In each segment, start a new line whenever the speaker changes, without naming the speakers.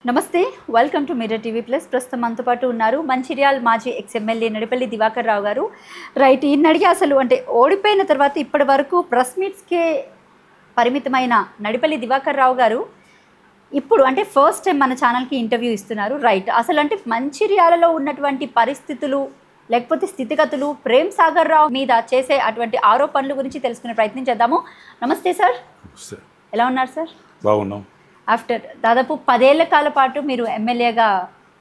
నమస్తే welcome to mirror TV plus. ప్రస్తుతం మనతో పాటు ఉన్నారు మంచిర్యాల మాజీ ఎక్స్ఎమ్మెల్యే నడిపల్లి దివాకర్ రావు గారు. రైట్, ఈయన అడిగి అసలు అంటే ఓడిపోయిన తర్వాత ఇప్పటి వరకు ప్రెస్ మీట్స్కే పరిమితమైన నడిపల్లి దివాకర్ రావు గారు ఇప్పుడు అంటే ఫస్ట్ టైం మన ఛానల్కి ఇంటర్వ్యూ ఇస్తున్నారు. రైట్, అసలు అంటే మంచిర్యాలలో ఉన్నటువంటి పరిస్థితులు లేకపోతే స్థితిగతులు ప్రేమ్ సాగర్ రావు మీద చేసే అటువంటి ఆరోపణల గురించి తెలుసుకునే ప్రయత్నం చేద్దాము. నమస్తే సార్, ఎలా ఉన్నారు సార్?
బాగున్నాం.
ఆఫ్టర్ దాదాపు 10 ఏళ్ల కాల పాటు మీరు ఎమ్మెల్యేగా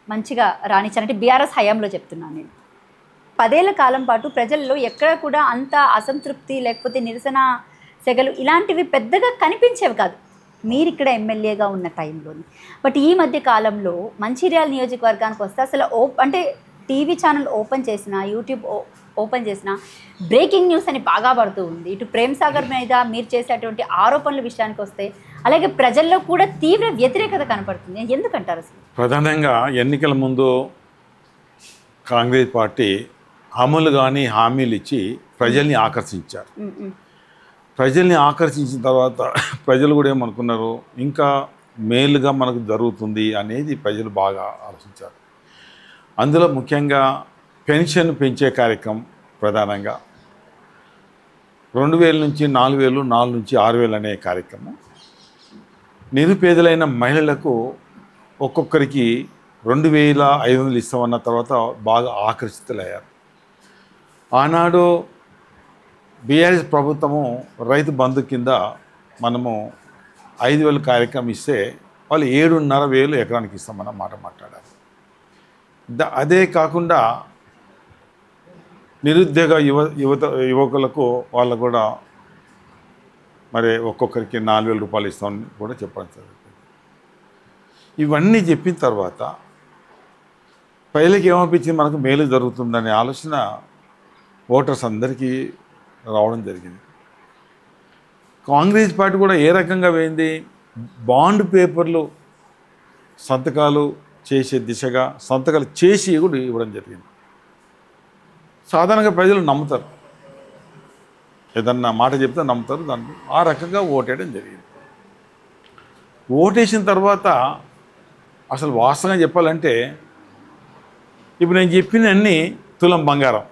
మంచిగా రాణించారంటే బీఆర్ఎస్ హయాంలో చెప్తున్నాను నేను. 10 ఏళ్ల కాలం పాటు ప్రజల్లో ఎక్కడ కూడా అంత అసంతృప్తి లేకపోతే నిరసన సెగలు ఇలాంటివి పెద్దగా కనిపించేవి కాదు మీరు ఇక్కడ ఎమ్మెల్యేగా ఉన్న టైంలోని. బట్ ఈ మధ్య కాలంలో మంచిర్యాల నియోజకవర్గానికి వస్తే అసలు అంటే టీవీ ఛానల్ ఓపెన్ చేసిన, యూట్యూబ్ ఓపెన్ చేసిన బ్రేకింగ్ న్యూస్ అని బాగా పడుతూ ఉంది. ఇటు ప్రేమ్ సాగర్ మీద మీరు చేసేటువంటి ఆరోపణల విషయానికి వస్తే అలాగే ప్రజల్లో కూడా తీవ్ర వ్యతిరేకత కనపడుతుంది. ఎందుకంటారు అసలు?
ప్రధానంగా ఎన్నికల ముందు కాంగ్రెస్ పార్టీ అమలు కానీ హామీలు ఇచ్చి ప్రజల్ని ఆకర్షించారు. ప్రజల్ని ఆకర్షించిన తర్వాత ప్రజలు కూడా ఏమనుకున్నారు, ఇంకా మేలుగా మనకు జరుగుతుంది అనేది ప్రజలు బాగా ఆలోచించారు. అందులో ముఖ్యంగా పెన్షన్ పెంచే కార్యక్రమం ప్రధానంగా 2000 నుంచి 4000, 4 నుంచి 6000 అనే కార్యక్రమం. నిరుపేదలైన మహిళలకు ఒక్కొక్కరికి 2500 ఇస్తామన్న తర్వాత బాగా ఆకర్షితులయ్యారు. ఆనాడు బీఆర్ఎస్ ప్రభుత్వము రైతు బంధు కింద మనము 5000 కార్యక్రమం ఇస్తే వాళ్ళు 7,500 ఎకరానికి ఇస్తామన్న మాట మాట్లాడారు. అదే కాకుండా నిరుద్యోగ యువకులకు వాళ్ళు కూడా మరి ఒక్కొక్కరికి 4000 రూపాయలు ఇస్తామని కూడా చెప్పడం జరుగుతుంది. ఇవన్నీ చెప్పిన తర్వాత ప్రజలకి ఏమనిపించింది, మనకు మేలు జరుగుతుందనే ఆలోచన ఓటర్స్ అందరికీ రావడం జరిగింది. కాంగ్రెస్ పార్టీ కూడా ఏ రకంగా పోయింది, బాండ్ పేపర్లు సంతకాలు చేసే దిశగా సంతకాలు చేసి కూడా ఇవ్వడం జరిగింది. సాధారణంగా ప్రజలు నమ్ముతారు, ఏదన్నా మాట చెప్తే నమ్ముతారు, దాన్ని ఆ రకంగా ఓటేయడం జరిగింది. ఓటేసిన తర్వాత అసలు వాస్తవంగా చెప్పాలంటే ఇప్పుడు నేను చెప్పినన్ని తులం బంగారం,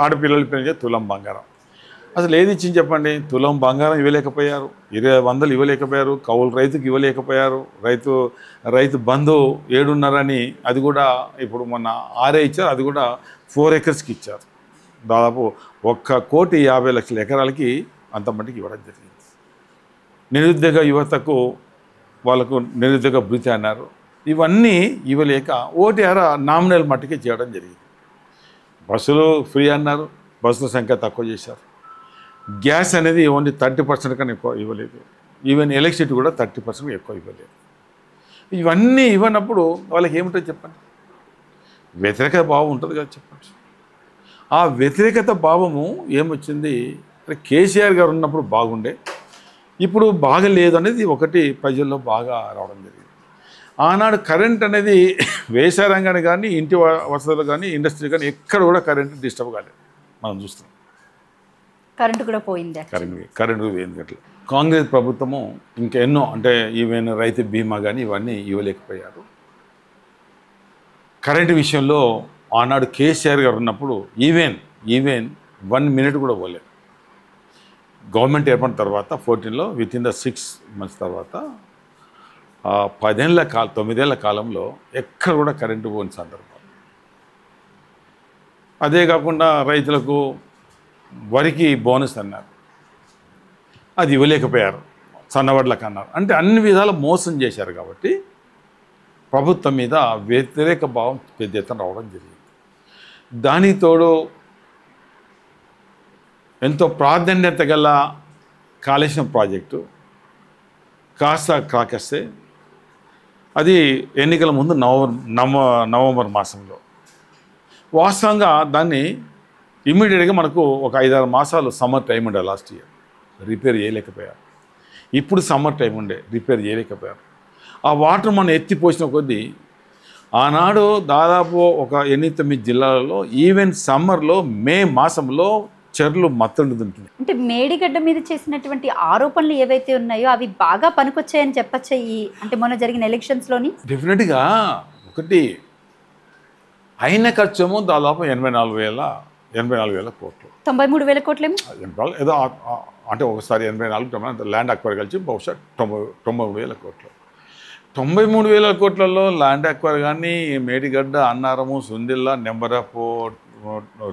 ఆడపిల్లలు పెరిగే తులం బంగారం. అసలు ఏది ఇచ్చింది చెప్పండి? తులం బంగారం ఇవ్వలేకపోయారు, 20,000 ఇవ్వలేకపోయారు, కౌలు రైతుకి ఇవ్వలేకపోయారు, రైతు బంధు 7.5 అని అది కూడా ఇప్పుడు మొన్న 6 ఇచ్చారు, అది కూడా 4 acresకి ఇచ్చారు. దాదాపు 1,50,00,000 ఎకరాలకి అంత మట్టికి ఇవ్వడం జరిగింది. నిరుద్యోగ యువతకు వాళ్ళకు నిరుద్యోగ భృతి అన్నారు. ఇవన్నీ ఇవ్వలేక ఓటీఆర్ నామినల్ మట్టికి చేయడం జరిగింది. బస్సులు ఫ్రీ అన్నారు, బస్సుల సంఖ్య తక్కువ చేశారు. గ్యాస్ అనేది ఓన్లీ 30% కన్నా ఎక్కువ ఇవ్వలేదు. ఈవెన్ ఎలక్ట్రిసిటీ కూడా 30% ఎక్కువ ఇవ్వలేదు. ఇవన్నీ ఇవ్వనప్పుడు వాళ్ళకి ఏముంటుంది చెప్పండి? వ్యతిరేకత భావం ఉంటుంది కదా చెప్పండి. ఆ వ్యతిరేకత భావము ఏమొచ్చింది, కేసీఆర్ గారు ఉన్నప్పుడు బాగుండే, ఇప్పుడు బాగలేదు అనేది ఒకటి ప్రజల్లో బాగా రావడం జరిగింది. ఆనాడు కరెంట్ అనేది వ్యవసాయ రంగాన్ని కానీ ఇంటి వసతులు కానీ ఇండస్ట్రీ కానీ ఎక్కడ కూడా కరెంట్ డిస్టర్బ్ కాలేదు. మనం చూస్తున్నాం
కరెంటు కూడా పోయింది.
కరెంటు పోయింది. అట్లా కాంగ్రెస్ ప్రభుత్వము ఇంకా ఎన్నో అంటే ఈవెన్ రైతు బీమా కానీ ఇవన్నీ ఇవ్వలేకపోయారు. కరెంటు విషయంలో ఆనాడు కేసీఆర్ గారు ఉన్నప్పుడు ఈవెన్ 1 minute కూడా పోలేదు. గవర్నమెంట్ ఏర్పడిన తర్వాత 14లో వితిన్ ద 6 months తర్వాత 9 ఏళ్ల కాలంలో ఎక్కడ కూడా కరెంటు పోని సందర్భం. అదే కాకుండా రైతులకు వరికి బోనస్ అన్నారు, అది ఇవ్వలేకపోయారు, సన్నవడ్లకు అన్నారు. అంటే అన్ని విధాలు మోసం చేశారు. కాబట్టి ప్రభుత్వం మీద వ్యతిరేక భావం పెద్ద ఎత్తున రావడం జరిగింది. దానికి తోడు ఎంతో ప్రాధాన్యత గల కాళేశ్వరం ప్రాజెక్టు కాస్త కాకేస్తే అది ఎన్నికల ముందు నవంబర్ మాసంలో వాస్తవంగా దాన్ని ఇమ్మీడియట్గా మనకు ఒక 5-6 మాసాలు సమ్మర్ టైం ఉండే లాస్ట్ ఇయర్ రిపేర్ చేయలేకపోయారు. ఇప్పుడు సమ్మర్ టైం ఉండే రిపేర్ చేయలేకపోయారు. ఆ వాటర్ మనం ఎత్తిపోసిన కొద్దీ ఆనాడు దాదాపు ఒక 8-9 జిల్లాలలో ఈవెన్ సమ్మర్లో మే మాసంలో చెర్లు మత్తలు తింటుంది.
అంటే మేడిగడ్డ మీద చేసినటువంటి ఆరోపణలు ఏవైతే ఉన్నాయో అవి బాగా పనికొచ్చాయని చెప్పచ్చా ఈ అంటే మొన్న జరిగిన ఎలక్షన్స్లోని?
డెఫినెట్గా. ఒకటి అయిన ఖర్చేమో దాదాపు 84,000 కోట్లు,
93,000 కోట్లేమో
ఏదో అంటే ఒకసారి 84 ల్యాండ్ అక్వైర్ కలిసి బహుశా 93,000 కోట్లు. 93,000 కోట్లలో ల్యాండ్ అక్వైర్ కానీ Medigadda, Annaram, Sundilla, number of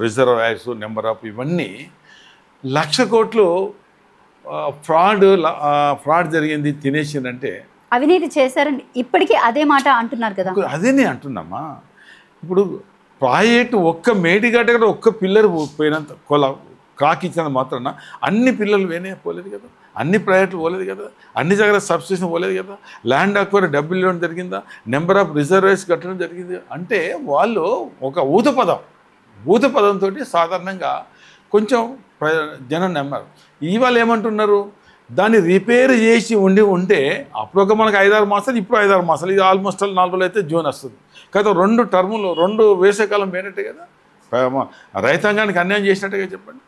reservoirs, number of ఇవన్నీ 1,00,000 కోట్లు ఫ్రాడ్ జరిగింది, తినేసిందంటే
అవినీతి చేశారని ఇప్పటికీ అదే మాట అంటున్నారు కదా.
అదే నేను అంటున్నామా. ఇప్పుడు ప్రాజెక్టు ఒక్క మేడిగడ్డ కూడా ఒక్క పిల్లర్ పోయినంత కాకిచ్చినంత మాత్రాన అన్ని పిల్లలు పోలేదు కదా, అన్ని ప్రాజెక్టులు పోలేదు కదా, అన్ని దగ్గర సబ్స్టేషన్ పోలేదు కదా, ల్యాండ్ అక్వైర్ డబ్బులు ఇవ్వడం జరిగిందా, నెంబర్ ఆఫ్ రిజర్వేస్ కట్టడం జరిగింది. అంటే వాళ్ళు ఒక ఊత పదంతో సాధారణంగా కొంచెం జనం నమ్మారు. ఇవాళ ఏమంటున్నారు, దాన్ని రిపేర్ చేసి ఉంటే అప్పుడు ఒక మనకు 5-6 మాసాలు, ఇప్పుడు 5-6 మాసాలు, ఇది ఆల్మోస్ట్ 4 రోజులు అయితే జూన్ వస్తుంది కదా. 2 టర్ములు 2 వేసవికాలం పోయినట్టే కదా. రైతాంగానికి అన్యాయం చేసినట్టుగా చెప్పండి.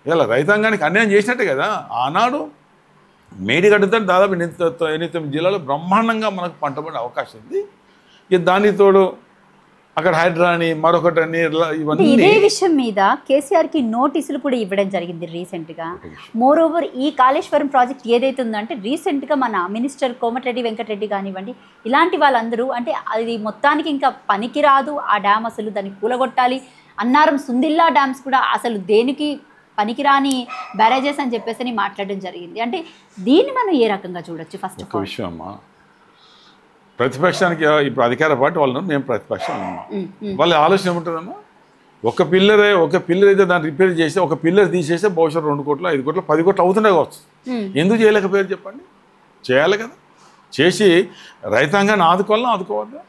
ఇలా రైతాంగానికి అన్యాయం చేసినట్టే కదా. ఆనాడు మేడిగడ్డతో దాదాపు 8 జిల్లాలో బ్రహ్మాండంగా మనకు పంట పడే అవకాశం ఉంది. ఇక దానికి తోడు అక్కడ హైడ్రాని మరొకటని ఇవన్నీ.
ఇదే విషయం మీద కేసీఆర్కి నోటీసులు కూడా ఇవ్వడం జరిగింది రీసెంట్గా. మోర్ ఓవర్ ఈ కాళేశ్వరం ప్రాజెక్ట్ ఏదైతే ఉందంటే రీసెంట్గా మన మినిస్టర్ కోమటిరెడ్డి వెంకటరెడ్డి కానివ్వండి, ఇలాంటి వాళ్ళందరూ అంటే అది మొత్తానికి ఇంకా పనికిరాదు ఆ డ్యామ్, అసలు దాన్ని కూలగొట్టాలి. అన్నారం, సుందిల్లా డ్యామ్స్ కూడా అసలు దేనికి పనికిరాని బ్యారేజెస్ అని చెప్పేసి మాట్లాడడం జరిగింది. అంటే దీన్ని మనం ఏ రకంగా చూడొచ్చు? ఫస్ట్ ఆఫ్ ఆల్
విషయం అమ్మా, ప్రతిపక్షానికి ఇప్పుడు అధికార పార్టీ వాళ్ళు, మేము ప్రతిపక్షం ఉన్నాం. వాళ్ళ ఆలోచన ఏముంటుందమ్మా, ఒక పిల్లర్ అయితే దాన్ని రిపేర్ చేస్తే, ఒక పిల్లర్ తీసేస్తే బహుశా 2 కోట్లు 5 కోట్లు 10 కోట్లు అవుతుండే కావచ్చు. ఎందుకు చేయలేకపోయారు చెప్పండి? చేయాలి కదా. చేసి రైతాంగాన్ని ఆదుకోవద్దా?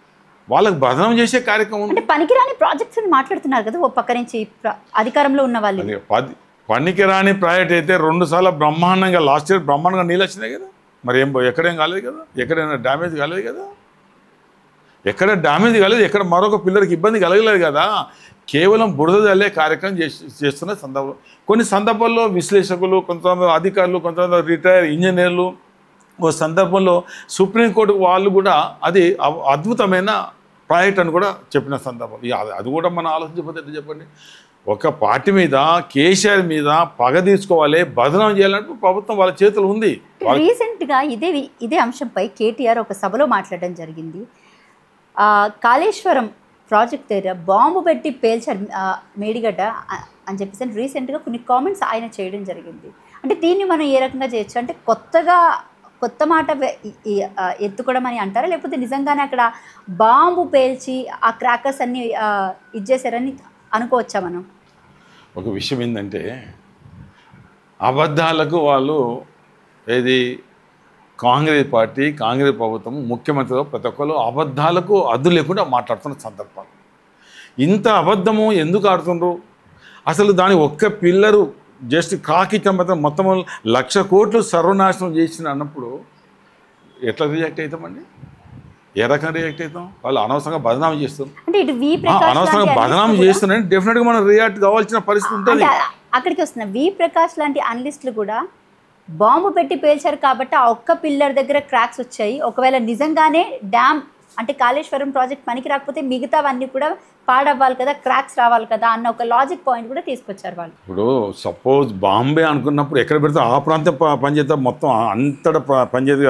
వాళ్ళకి బదనం చేసే కార్యక్రమం ఉంది.
పనికిరాని ప్రాజెక్ట్స్ అని మాట్లాడుతున్నారు కదా ఓ పక్క నుంచి అధికారంలో ఉన్న వాళ్ళు.
పనికిరాని ప్రాజెక్ట్ అయితే 2 సార్లు బ్రహ్మాండంగా, లాస్ట్ ఇయర్ బ్రహ్మాండంగా నీళ్ళు వచ్చినాయి కదా. మరి ఎక్కడేం కాలేదు కదా, ఎక్కడైనా డ్యామేజ్ కాలేదు కదా, ఎక్కడ మరొక పిల్లలకి ఇబ్బంది కలగలేదు కదా. కేవలం బురద జల్లే కార్యక్రమం చేస్తున్న సందర్భం. కొన్ని సందర్భాల్లో విశ్లేషకులు, కొంతమంది అధికారులు, కొంతమంది రిటైర్ ఇంజనీర్లు, ఓ సందర్భంలో సుప్రీంకోర్టు వాళ్ళు కూడా అది అద్భుతమైన ప్రాజెక్ట్ అని కూడా చెప్పిన సందర్భం. అది కూడా మనం ఆలోచించకపోతే చెప్పండి. ఒక పార్టీ మీద, కేసీఆర్ మీద పగ తీసుకోవాలి, బదనం చేయాలంటే ప్రభుత్వం వాళ్ళ చేతులు ఉంది.
రీసెంట్గా ఇదే అంశంపై కేటీఆర్ ఒక సభలో మాట్లాడడం జరిగింది. కాళేశ్వరం ప్రాజెక్ట్ దగ్గర బాంబు పెట్టి పేల్చారు మేడిగడ్డ అని చెప్పేసి రీసెంట్గా కొన్ని కామెంట్స్ ఆయన చేయడం జరిగింది. అంటే దీన్ని మనం ఏ రకంగా చేయొచ్చు? అంటే కొత్త మాట ఎత్తుకోవడం అని అంటారా, లేకపోతే నిజంగానే అక్కడ బాంబు పేల్చి ఆ క్రాకర్స్ అన్ని ఇచ్చేసారని అనుకోవచ్చా మనం?
ఒక విషయం ఏంటంటే, అబద్ధాలకు వాళ్ళు కాంగ్రెస్ పార్టీ, కాంగ్రెస్ ప్రభుత్వం, ముఖ్యమంత్రిగా ప్రతి ఒక్కరు అబద్ధాలకు అద్దు లేకుండా మాట్లాడుతున్న సందర్భాలు. ఇంత అబద్ధము ఎందుకు ఆడుతుండ్రు? అసలు దాని ఒక్క పిల్లరు జస్ట్ కాకిచ్చ మొత్తం 1,00,000 కోట్లు సర్వనాశనం చేసిన అన్నప్పుడు ఎట్లా రియాక్ట్ అవుతామండి? ఏ రకంగా రియాక్ట్ అవుతాం? వాళ్ళు అనవసరంగా బదనామా చేస్తారు. అనవసరంగా బదనామా చేస్తున్నారని డెఫినెట్గా మనం రియాక్ట్ కావాల్సిన పరిస్థితి ఉంటుంది.
అక్కడికి వస్తున్న వి ప్రకాష్ లాంటి అనలిస్టులు కూడా బాంబు పెట్టి పేల్చారు కాబట్టి ఆ ఒక్క పిల్లర్ దగ్గర క్రాక్స్ వచ్చాయి, ఒకవేళ నిజంగానే డ్యామ్ అంటే కాళేశ్వరం ప్రాజెక్ట్ పనికి రాకపోతే మిగతావన్నీ కూడా పాడవ్వాలి కదా, క్రాక్స్ రావాలి కదా అన్న ఒక లాజిక్ పాయింట్ కూడా తీసుకొచ్చారు వాళ్ళు.
ఇప్పుడు సపోజ్ బాంబే అనుకున్నప్పుడు ఎక్కడ పెడితే ఆ ప్రాంతం పనిచేద్దాం, మొత్తం అంతటా పనిచేయదు,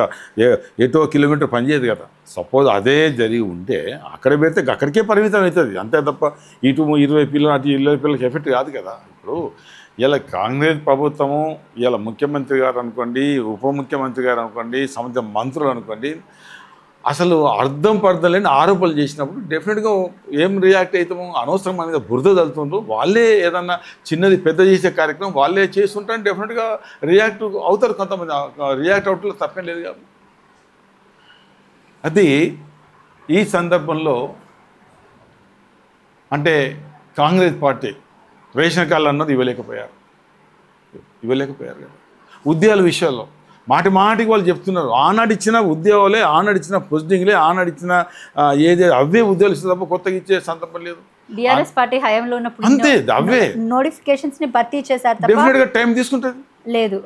ఎటో కిలోమీటర్ పనిచేయదు కదా. సపోజ్ అదే జరిగి ఉంటే అక్కడ పెడితే అక్కడికే పరిమితం అవుతుంది అంతే తప్ప ఇటు 20 పిల్లలు అటు 20 పిల్లలకి ఎఫెక్ట్ కాదు కదా. ఇప్పుడు ఇలా కాంగ్రెస్ ప్రభుత్వము, ఇలా ముఖ్యమంత్రి గారు అనుకోండి, ఉప ముఖ్యమంత్రి గారు అనుకోండి, సంబంధించిన మంత్రులు అనుకోండి, అసలు అర్థం లేని ఆరోపణలు చేసినప్పుడు డెఫినెట్గా ఏం రియాక్ట్ అవుతాము? అనవసరం అనేది బురద తలుతుండ్రు. వాళ్ళే ఏదన్నా చిన్నది పెద్ద చేసే కార్యక్రమం వాళ్ళే చేస్తుంటారని డెఫినెట్గా రియాక్ట్ అవుతారు. కొంతమంది రియాక్ట్ అవుట్లో తప్పేం లేదు కాబట్టి. అది ఈ సందర్భంలో అంటే కాంగ్రెస్ పార్టీ రేషన్ కార్డులు అన్నది ఇవ్వలేకపోయారు కదా. ఉద్యోగాల విషయాల్లో మాటికి వాళ్ళు చెప్తున్నారు, ఆనాడు ఇచ్చిన ఉద్యోగాలే, ఆనాడు ఇచ్చిన పోస్టింగ్లే, ఆనాడు ఇచ్చిన అవే ఉద్యోగాలు ఇస్తే తప్ప కొత్తగా ఇచ్చే సందర్భం లేదు.
బీఆర్ఎస్ పార్టీ హయాంలో ఉన్నప్పుడు
అంతే అవే
నోటిఫికేషన్స్ ని భర్తీ చేశారు తప్ప
డెఫినెట్గా టైం తీసుకుంటుంది.
లేదు.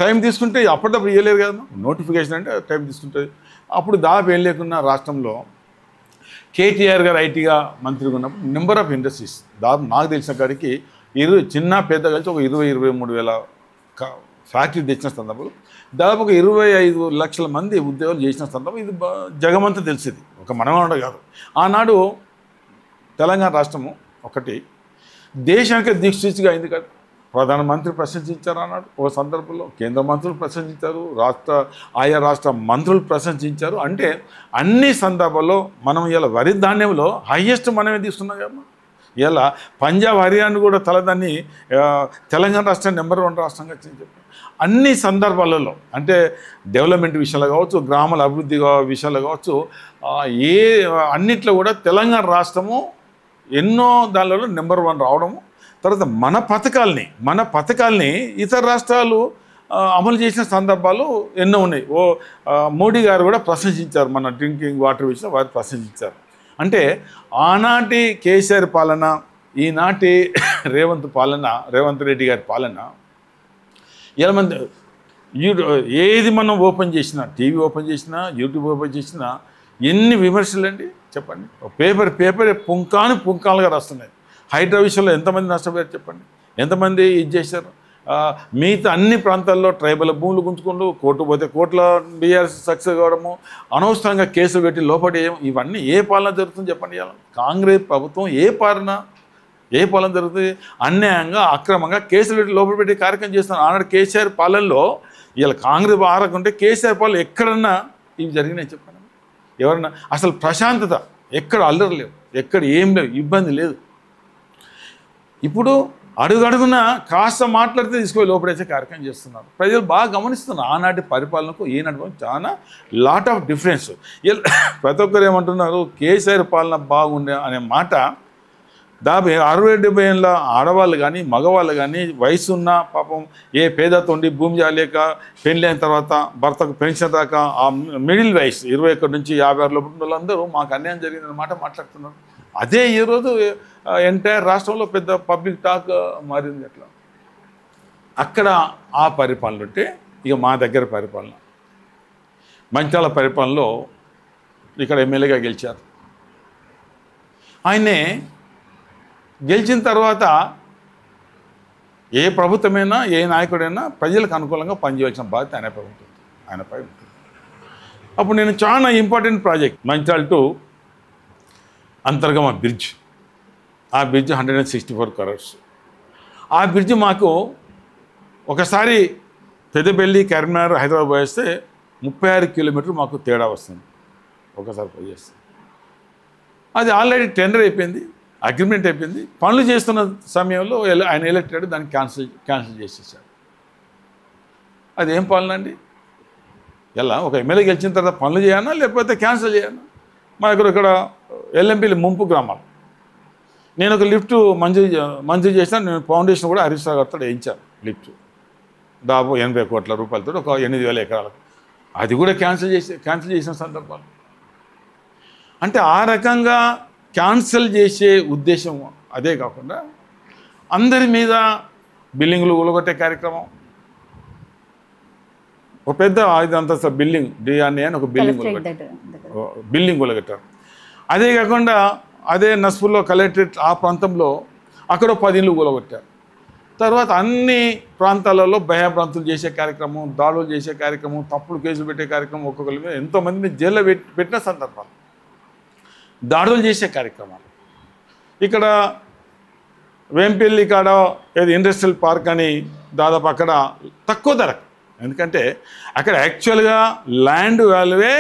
టైం తీసుకుంటే అప్పటికప్పుడు ఇవ్వలేదు కదా, నోటిఫికేషన్ అంటే టైం తీసుకుంటుంది. అప్పుడు దాదాపు ఏం లేకున్నా రాష్ట్రంలో కేటీఆర్ గారు ఐటీగా మంత్రిగా ఉన్నప్పుడు నెంబర్ ఆఫ్ ఇండస్ట్రీస్ దాదాపు నాకు తెలిసిన కాడికి చిన్న పెద్ద కలిసి ఒక 23 వేల ఫ్యాక్టరీ తెచ్చిన సందర్భంలో దాదాపు ఒక 25 లక్షల మంది ఉద్యోగాలు చేసిన సందర్భం ఇది జగమంతా తెలిసేది, ఒక మనమనడం కాదు. ఆనాడు తెలంగాణ రాష్ట్రము ఒకటి దేశానికి దిక్సూచిగా అయింది కదా. ప్రధానమంత్రి ప్రశంసించారు అన్నాడు ఒక సందర్భంలో, కేంద్ర మంత్రులు ప్రశంసించారు, ఆయా రాష్ట్ర మంత్రులు ప్రశంసించారు. అంటే అన్ని సందర్భాల్లో మనం ఇలా వరి ధాన్యంలో హయ్యెస్ట్ మనమే తీసుకున్నాం కదా. ఇలా పంజాబ్ హర్యానా కూడా తలదాన్ని తెలంగాణ రాష్ట్రం నెంబర్ 1 రాష్ట్రంగా చెప్పి అన్ని సందర్భాలలో అంటే డెవలప్మెంట్ విషయాలు కావచ్చు, గ్రామాల అభివృద్ధి విషయాలు కావచ్చు, అన్నిట్లో కూడా తెలంగాణ రాష్ట్రము ఎన్నో దానిలో నెంబర్ 1 రావడము. తర్వాత మన పథకాల్ని ఇతర రాష్ట్రాలు అమలు చేసిన సందర్భాలు ఎన్నో ఉన్నాయి. మోడీ గారు కూడా ప్రశంసించారు, మన డ్రింకింగ్ వాటర్ విషయంలో వారు ప్రశంసించారు. అంటే ఆనాటి కేసీఆర్ పాలన, ఈనాటి రేవంత్ రెడ్డి గారి పాలన ఇలా మంది ఏది మనం ఓపెన్ చేసినా, టీవీ ఓపెన్ చేసినా, యూట్యూబ్ ఓపెన్ చేసినా ఎన్ని విమర్శలు అండి చెప్పండి. పేపర్ పుంకాలుగా రాస్తున్నాయి. హైడ్రా విషయంలో ఎంతమంది నష్టపోయారు చెప్పండి, ఎంతమంది ఇది చేశారు. మిగతా అన్ని ప్రాంతాల్లో ట్రైబల్ భూములు గుంజుకుంటూ కోర్టు పోతే కోర్టుల బీఆర్ఎస్ సక్సెస్ కావడము, అనవసరంగా కేసులు పెట్టి లోపడేయడం, ఇవన్నీ ఏ పాలన జరుగుతుంది చెప్పండి. కాంగ్రెస్ ప్రభుత్వం ఏ పాలన జరుగుతుంది? అన్యాయంగా అక్రమంగా కేసులు పెట్టి లోపల పెట్టి కార్యక్రమం చేస్తున్నారు. ఆనాడు కేసీఆర్ పాలనలో ఇలా కాంగ్రెస్ ఆరకుంటే కేసీఆర్ పాలన ఎక్కడన్నా ఇవి జరిగినాయి చెప్పండి. ఎవరన్నా అసలు ప్రశాంతత ఎక్కడ అల్లరి లేవు, ఎక్కడ ఏం లేవు, ఇబ్బంది లేదు. ఇప్పుడు అడుగడుగున కాస్త మాట్లాడితే తీసుకొని లోపడేసే కార్యక్రమం చేస్తున్నారు. ప్రజలు బాగా గమనిస్తున్నారు ఆనాటి పరిపాలనకు ఈనాటి చాలా లాట్ ఆఫ్ డిఫరెన్స్. ప్రతి ఒక్కరు ఏమంటున్నారు, కేసీఆర్ పాలన బాగుండే అనే మాట దాదాపు 60-70 ఏళ్ళ ఆడవాళ్ళు కానీ మగవాళ్ళు కానీ వయసున్న పాపం ఏ పేదతో ఉండి భూమి జాలేక పెళ్ళి అయిన తర్వాత భర్తకు పెన్షన్ దాకా ఆ మిడిల్ వయసు 21 నుంచి 56 లోపల వాళ్ళందరూ మాకు అన్యాయం జరిగిందన్నమాట మాట్లాడుతున్నారు. అదే ఈరోజు ఎంటైర్ రాష్ట్రంలో పెద్ద పబ్లిక్ టాక్ మారింది. అట్లా అక్కడ ఆ పరిపాలన ఉంటే ఇక మా దగ్గర పరిపాలన మంచాల పరిపాలనలో ఇక్కడ ఎమ్మెల్యేగా గెలిచారు. ఆయనే గెలిచిన తర్వాత ఏ ప్రభుత్వమైనా ఏ నాయకుడైనా ప్రజలకు అనుకూలంగా పనిచేయాల్సిన బాధ్యత ఆయనపై ఉంటుంది. అప్పుడు నేను చాలా important project Manchal to Antargam bridge, ఆ బ్రిడ్జ్ 164 crores. ఆ బ్రిడ్జ్ మాకు ఒకసారి పెద్దపల్లి కరీంనగర్ హైదరాబాద్ పోయేస్తే 36 కిలోమీటర్లు మాకు తేడా వస్తుంది ఒకసారి పోయేస్తే. అది ఆల్రెడీ టెండర్ అయిపోయింది, అగ్రిమెంట్ అయిపోయింది. పనులు చేస్తున్న సమయంలో ఆయన ఎలక్టెడ్ దాన్ని క్యాన్సిల్ చేసేసాడు. అది ఏం పాలన అండి? ఎలా ఒక ఎమ్మెల్యే గెలిచిన తర్వాత పనులు చేయాలా లేకపోతే క్యాన్సిల్ చేయాలా? మా దగ్గర ఇక్కడ ఎల్ఎంపీలు ముంపు గ్రామాలు, నేను ఒక లిఫ్ట్ మంజూరు చేసిన, నేను ఫౌండేషన్ కూడా హరీష్ రావు గారితో వేయించాను. లిఫ్ట్ దాదాపు 80 కోట్ల రూపాయలతో ఒక 8,000 ఎకరాలకు, అది కూడా క్యాన్సిల్ చేసిన సందర్భాలు. అంటే ఆ రకంగా క్యాన్సిల్ చేసే ఉద్దేశం అదే కాకుండా అందరి మీద బిల్డింగ్లు కూలగొట్టే కార్యక్రమం. ఒక పెద్ద 5 అంతస్తుల బిల్డింగ్ డిఆర్ఏ అని ఒక బిల్డింగ్ కూలగొట్టారు. అదే కాకుండా అదే నస్పూర్లో కలెక్టరేట్ ఆ ప్రాంతంలో అక్కడ 10 ఇళ్ళు కూలగొట్టారు. తర్వాత అన్ని ప్రాంతాలలో భయభ్రాంతులు చేసే కార్యక్రమం, దాడులు చేసే కార్యక్రమం, తప్పుడు కేసులు పెట్టే కార్యక్రమం, ఒక్కొక్కరి ఎంతోమందిని జైల్లో పెట్టిన సందర్భాలు, దాడులు చేసే కార్యక్రమాలు. ఇక్కడ వేంపల్లి కాడ ఏది ఇండస్ట్రియల్ పార్క్ అని దాదాపు అక్కడ తక్కువ ధరకు, ఎందుకంటే అక్కడ యాక్చువల్గా ల్యాండ్ వాల్యూవే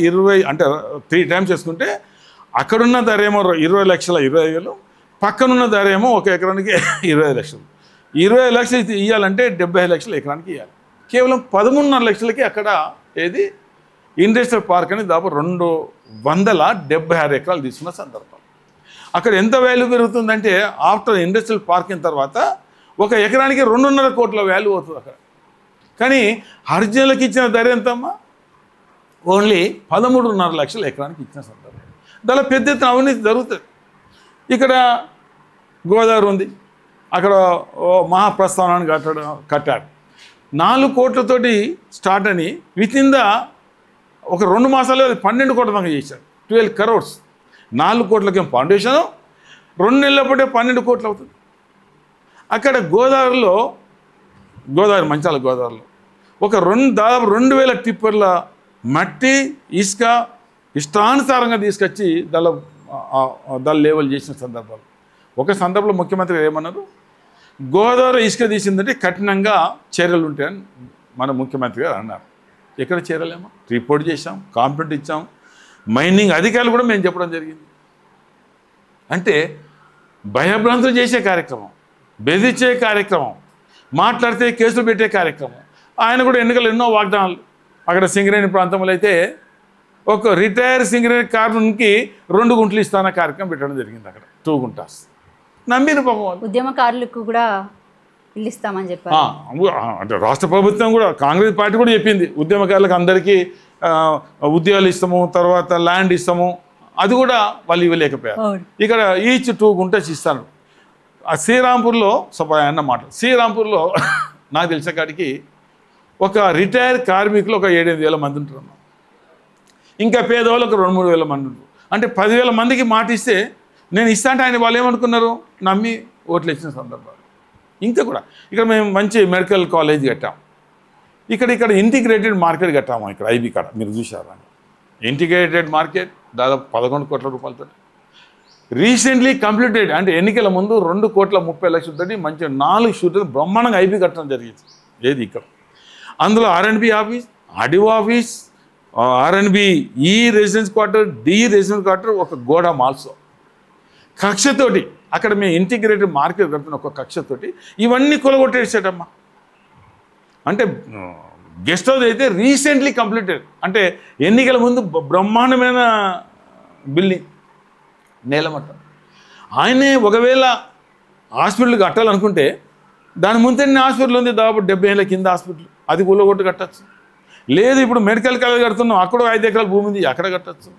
20 అంటే 3 times చేసుకుంటే అక్కడున్న ధర ఏమో 20,20,000, పక్కనున్న ధర ఏమో ఒక ఎకరానికి 20 లక్షలు. 20 లక్షలు ఇవ్వాలంటే 75 లక్షలు ఎకరానికి ఇవ్వాలి. కేవలం 13.5 లక్షలకి అక్కడ ఏది ఇండస్ట్రియల్ పార్క్ అని దాదాపు 276 ఎకరాలు తీసుకున్న సందర్భం. అక్కడ ఎంత వాల్యూ పెరుగుతుందంటే ఆఫ్టర్ ఇండస్ట్రియల్ పార్కింగ్ తర్వాత ఒక ఎకరానికి 2.5 కోట్ల వాల్యూ అవుతుంది అక్కడ. కానీ హరిజనులకు ఇచ్చిన ధర ఎంతమ్మా? ఓన్లీ 13.5 లక్షలు ఎకరానికి ఇచ్చిన సందర్భం. దానిలో పెద్ద ఎత్తున అవినీతి జరుగుతుంది. ఇక్కడ గోదావరి ఉంది, అక్కడ మహాప్రస్థానాన్ని కట్టాడు 4 కోట్లతోటి స్టార్ట్ అని వితిన్ ద ఒక 2 మాసాలు 12 కోట్ల దాకా చేశాడు. 12 crores 4 కోట్లకేం ఫౌండేషను, 2 నెలలప్పుడే 12 కోట్లు అవుతుంది. అక్కడ గోదావరి మంచాల గోదావరిలో దాదాపు 2000 టిప్పర్ల మట్టి ఇసుక ఇష్టానుసారంగా తీసుకొచ్చి దాని లేవల్ చేసిన సందర్భాలు. ఒక సందర్భంలో ముఖ్యమంత్రి ఏమన్నారు, గోదావరి ఇసుక తీసిందంటే కఠినంగా చర్యలు ఉంటాయని మన ముఖ్యమంత్రి గారు అన్నారు. ఎక్కడ చర్యలేమో రిపోర్ట్ చేశాం, కాంప్లైంట్ ఇచ్చాం, మైనింగ్ అధికారులు కూడా మేము చెప్పడం జరిగింది. అంటే భయభ్రాంతులు చేసే కార్యక్రమం, బెదిరించే కార్యక్రమం, మాట్లాడితే కేసులు పెట్టే కార్యక్రమం. ఆయన కూడా ఎన్నికలు ఎన్నో వాగ్దానాలు. అక్కడ సింగరేణి ప్రాంతంలో అయితే ఒక రిటైర్ సింగరేణి కార్మికునికి 2 గుంటలు ఇస్తాన కార్యక్రమం పెట్టడం జరిగింది. అక్కడ 2 గుంటాస్ నమ్మిన పాపం వాళ్ళు.
ఉద్యమకారులకు కూడా ఇల్లు ఇస్తామని చెప్పారు.
అంటే రాష్ట్ర ప్రభుత్వం కూడా, కాంగ్రెస్ పార్టీ కూడా చెప్పింది ఉద్యమకారులకు అందరికీ ఉద్యోగాలు ఇస్తాము, తర్వాత ల్యాండ్ ఇస్తాము. అది కూడా వాళ్ళు ఇవ్వలేకపోయారు. ఇక్కడ ఈచ్ 2 గుంటస్ ఇస్తాను. ఆ శ్రీరాంపూర్లో అన్న మాట, శ్రీరాంపూర్లో నాకు తెలిసే కాడికి ఒక రిటైర్ కార్మికులు ఒక 7-8 వేల మంది ఉంటారు. ఇంకా పేదవాళ్ళు ఒక 2-3 వేల మంది ఉంటారు. అంటే 10,000 మందికి మాట ఇస్తే నేను ఇస్తా అంటే ఆయన వాళ్ళు ఏమనుకున్నారు, నమ్మి ఓట్లు ఇచ్చిన సందర్భాలు. ఇంకా కూడా ఇక్కడ మేము మంచి మెడికల్ కాలేజ్ కట్టాం. ఇక్కడ ఇంటిగ్రేటెడ్ మార్కెట్ కట్టాము. ఇక్కడ ఐబీ కాడ మీరు చూసారా, ఇంటిగ్రేటెడ్ మార్కెట్ దాదాపు 11 కోట్ల రూపాయలతో రీసెంట్లీ కంప్లీటెడ్. అంటే ఎన్నికల ముందు 2,30,00,000 మంచి 4 షూటర్లు బ్రహ్మాండంగా ఐబీ కట్టడం జరిగింది. ఏది ఇక్కడ అందులో R&B office, audio office, R&B ఈ residence quarter, D residence quarter, ఒక గోడౌన్ ఆల్సో. కక్షతోటి అక్కడ మేము ఇంటిగ్రేటెడ్ మార్కెట్ కడుతున్న ఒక కక్షతోటి ఇవన్నీ కొలగొట్టేసాడమ్మా. అంటే గెస్ట్ హౌస్ అయితే రీసెంట్లీ కంప్లీటెడ్. అంటే ఎన్నికల ముందు బ్రహ్మాండమైన బిల్డింగ్, నేలమట్టం. ఆయనే ఒకవేళ హాస్పిటల్ కట్టాలనుకుంటే దాని ముందు హాస్పిటల్ ఉంది, దాదాపు 70 ఏళ్ళ కింద హాస్పిటల్, అది కూలగొట్టు కట్టచ్చు. లేదు ఇప్పుడు మెడికల్ కాలేజ్ కడుతున్నాం, అక్కడ 5 ఎకరాల భూమి ఉంది, అక్కడ కట్టచ్చు.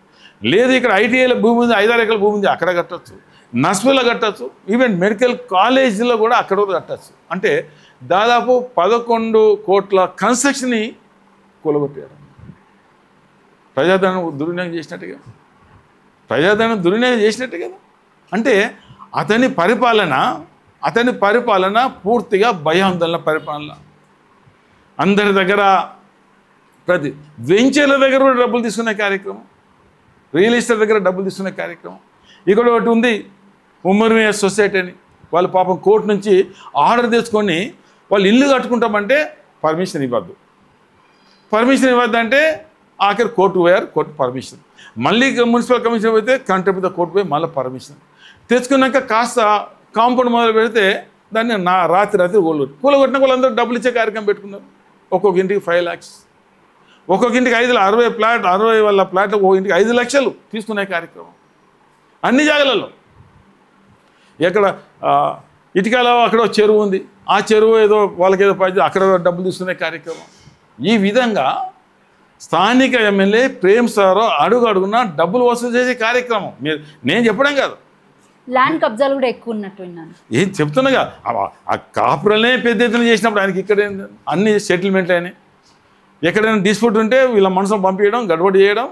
లేదు ఇక్కడ ఐటీఐలో భూమి ఉంది, 5-6 ఎకరాల భూమి ఉంది, అక్కడ కట్టచ్చు. నర్సులో కట్టచ్చు. ఈవెన్ మెడికల్ కాలేజీలో కూడా అక్కడ కట్టచ్చు. అంటే దాదాపు 11 కోట్ల కన్స్ట్రక్షన్ని కూలగొట్టారు. ప్రజాధనం దుర్వినియోగం చేసినట్టు కదా. అంటే అతని పరిపాలన పూర్తిగా భయాందోళన పరిపాలన. అందరి దగ్గర ప్రతి వెంచర్ల దగ్గర కూడా డబ్బులు తీసుకునే కార్యక్రమం, రియల్ ఎస్టేట్ దగ్గర డబ్బులు తీసుకునే కార్యక్రమం. ఇక్కడ ఒకటి ఉంది ఉమ్మడి సొసైటీ అని, వాళ్ళు పాపం కోర్టు నుంచి ఆర్డర్ తెచ్చుకొని వాళ్ళు ఇల్లు కట్టుకుంటామంటే పర్మిషన్ ఇవ్వద్దంటే ఆఖరి కోర్టు పోయారు, కోర్టు పర్మిషన్. మళ్ళీ మున్సిపల్ కమిషన్ పోతే కంటెంప్ట్ కోర్టు పోయి మళ్ళీ పర్మిషన్ తెచ్చుకున్నాక కాస్త కాంపౌండ్ మొదలు పెడితే దాన్ని రాత్రి కూలగొట్టిన వాళ్ళందరూ డబ్బులు ఇచ్చే కార్యక్రమం పెట్టుకున్నారు. ఒక్కొక్క ఇంటికి 5 lakhs, ఒక్కొక్క ఇంటికి 60 వాళ్ళ ఫ్లాట్, ఒక ఇంటికి 5 లక్షలు తీసుకునే కార్యక్రమం అన్ని జాగాలలో. ఎక్కడ ఇటుకలో అక్కడ చెరువు ఉంది, ఆ చెరువు ఏదో వాళ్ళకేదో పది అక్కడ డబ్బులు తీసుకునే కార్యక్రమం. ఈ విధంగా స్థానిక ఎమ్మెల్యే ప్రేమ్ సార్ అడుగున డబ్బులు వసూలు చేసే కార్యక్రమం. నేను చెప్పడం కాదు,
ల్యాండ్ కబ్జాలు కూడా ఎక్కువ ఉన్నట్టు విన్నాను.
ఏం చెప్తున్నాగా, ఆ కాపురలనే పెద్ద ఎత్తున చేసినప్పుడు ఆయనకి ఇక్కడ అన్ని సెటిల్మెంట్లు అయినాయి. ఎక్కడైనా డిస్ప్యూట్ ఉంటే వీళ్ళ మనసును పంపించడం, గడబడి చేయడం,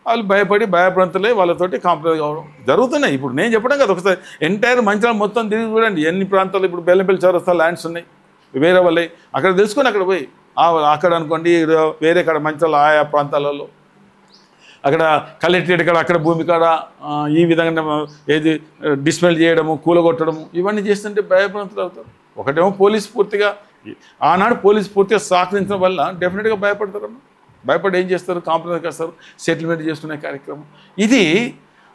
వాళ్ళు భయప్రాంతులే వాళ్ళతోటి కాంప్రమైజ్ కావడం జరుగుతున్నాయి. ఇప్పుడు నేను చెప్పడం కదా, ఒకసారి ఎంటైర్ మంచిర్యాల మొత్తం తిరిగి చూడండి ఎన్ని ప్రాంతాలు. ఇప్పుడు బెల్లంపల్లి చౌరస్తా ల్యాండ్స్ ఉన్నాయి వేరే వాళ్ళే, అక్కడ తెలుసుకొని అక్కడ పోయి అక్కడ అనుకోండి వేరే కాడ మంచిర్యాల ఆయా ప్రాంతాలలో అక్కడ కలెక్టరేట్ కాడ అక్కడ భూమి కాడ ఈ విధంగా ఏది డిస్మెల్ చేయడము, కూలగొట్టడము ఇవన్నీ చేస్తుంటే భయప్రాంతులు అవుతారు. ఒకటేమో పోలీసు పూర్తిగా ఆనాడు పూర్తిగా సహకరించడం వల్ల డెఫినెట్గా భయపడతారమ్మా. భయపడి ఏం చేస్తారు, కాంప్రమైజ్ చేస్తారు, సెటిల్మెంట్ చేసుకునే కార్యక్రమం. ఇది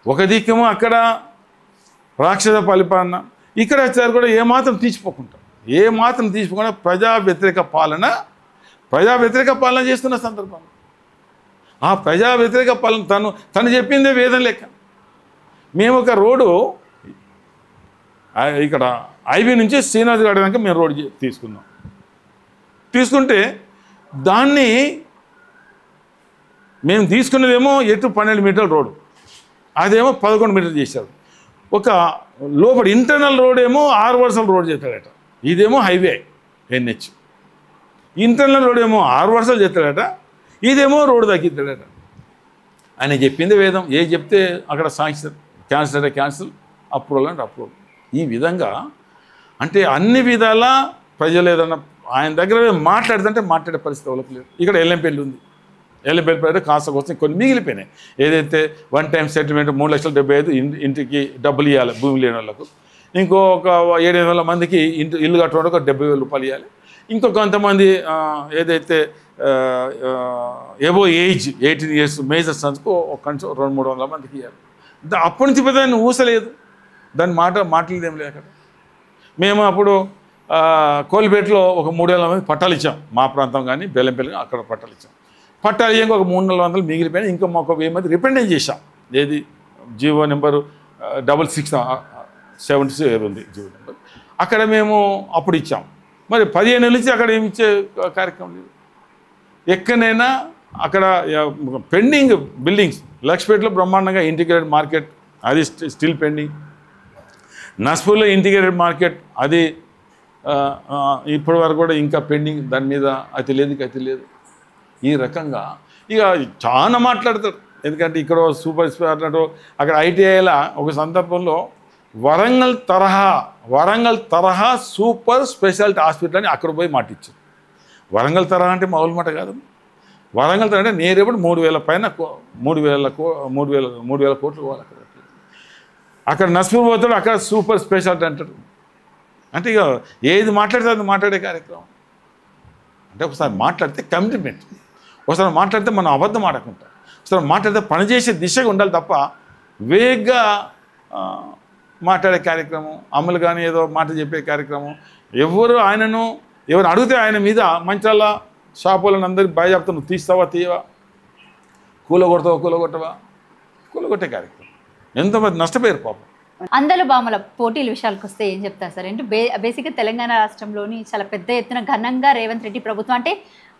ఒక దిక్కేమో అక్కడ రాక్షస పరిపాలన, ఇక్కడ వచ్చారు కూడా ఏమాత్రం తీసిపోకుండా ప్రజా వ్యతిరేక పాలన చేస్తున్న సందర్భం. ఆ ప్రజా వ్యతిరేక పాలన తను చెప్పిందే వేదం లెక్క. మేము ఒక రోడ్డు ఇక్కడ ఐబీ నుంచి శ్రీనాథ్ గారి దాకా మేము రోడ్డు తీసుకుంటే దాన్ని మేము తీసుకున్నదేమో 12 మీటర్ల రోడ్డు, అదేమో 11 మీటర్లు చేశారు. ఒక లోపల ఇంటర్నల్ రోడ్ ఏమో 6 వరుసల రోడ్ చేస్తాడట. ఇదేమో హైవే NH. ఇంటర్నల్ రోడ్ ఏమో 6 వరుసలు చేస్తాడట, ఇదేమో రోడ్డు తగ్గిస్తాడట. ఆయన చెప్పింది వేదం. ఏ చెప్తే అక్కడ శాంక్షన్, క్యాన్సిల్ అంటే క్యాన్సిల్, అప్రూవల్ అంటే అప్రూవల్. ఈ విధంగా అంటే అన్ని విధాల ప్రజలు ఏదన్నా ఆయన దగ్గర మాట్లాడుతుంటే మాట్లాడే పరిస్థితి వాళ్ళకి లేదు. ఇక్కడ ఎల్లంపల్లి ఉంది. ఎల్లంపల్లి పేరు కాస్త కోసం కొన్ని మిగిలిపోయినాయి. ఏదైతే 1 టైం సెటిల్మెంట్ 3,75,000 ఇంటికి డబ్బులు ఇవ్వాలి భూమి లేని వాళ్ళకు. ఇంకొక 700 మందికి ఇల్లు కట్టుకోవడానికి ఒక 70,000 రూపాయలు ఇవ్వాలి. ఇంకొక కొంతమంది ఏదైతే ఎబో ఏజ్ 18 years మేజర్ సన్స్కు ఒక కనీసం 200-300 మందికి ఇవ్వాలి. అప్పటి నుంచి దాన్ని ఊసలేదు, దాన్ని మాట్లాడేదేం లేదు. అక్కడ మేము అప్పుడు కోల్పేటలో ఒక 3,000 మంది పట్టాలు ఇచ్చాం. మా ప్రాంతం కానీ బెల్లంపల్లి అక్కడ పట్టాలు ఇచ్చాం. పట్టాలు ఇయ్యాక ఒక 300-400 మిగిలిపోయినా ఇంకా మాకు 1000 మంది రిప్రజెంట్ చేశాం. ఏది జీవో నెంబరు 6676 ఉంది జీవో నెంబర్. అక్కడ మేము అప్పుడు ఇచ్చాం. మరి 15 ఏళ్ళ నుంచి అక్కడ ఏమి ఇచ్చే కార్యక్రమం లేదు. ఎక్కడైనా అక్కడ పెండింగ్ బిల్డింగ్స్. లక్ష్మీపేటలో బ్రహ్మాండంగా ఇంటిగ్రేటెడ్ మార్కెట్, అది స్టిల్ పెండింగ్. నస్పూర్లో ఇంటిగ్రేటెడ్ మార్కెట్, అది ఇప్పటి వరకు కూడా ఇంకా పెండింగ్. దాని మీద అతి లేదు. ఈ రకంగా ఇక చాలా మాట్లాడతారు. ఎందుకంటే ఇక్కడ సూపర్ స్పెషాలిటీ, అక్కడ ITIల ఒక సందర్భంలో వరంగల్ తరహా సూపర్ స్పెషాలిటీ హాస్పిటల్ అని అక్కడ పోయి మాటిచ్చారు. వరంగల్ తరహా అంటే మామూలు మాట కాదు. వరంగల్ తరహా అంటే నేరేపటి 3,000 పైన 3,000 కోట్లు పోవాలి అక్కడ. అక్కడ నస్పూర్ పోతాడు, అక్కడ సూపర్ స్పెషాలిటీ అంటాడు. అంటే ఇక ఏది మాట్లాడితే అది మాట్లాడే కార్యక్రమం. అంటే ఒకసారి మాట్లాడితే కమిట్మెంట్, ఒకసారి మాట్లాడితే మనం అబద్ధం ఆడకుండా, ఒకసారి మాట్లాడితే పనిచేసే దిశగా ఉండాలి తప్ప వేగంగా మాట్లాడే కార్యక్రమం, అమలు కానీ ఏదో మాట చెప్పే కార్యక్రమం. ఎవరు అడిగితే ఆయన మీద మంచాల షాపులను అందరికి భయ చెప్తా, నువ్వు తీస్తావా తీయవా, కూలగొట్టే కార్యక్రమం. ఎంతమంది నష్టపోయారు పాపం.
అందల బామల పోటీల విషయాలకు వస్తే ఏం చెప్తారు సార్? అంటే బేసిక్గా తెలంగాణ రాష్ట్రంలోని చాలా పెద్ద ఎత్తున ఘనంగా రేవంత్ రెడ్డి ప్రభుత్వం, అంటే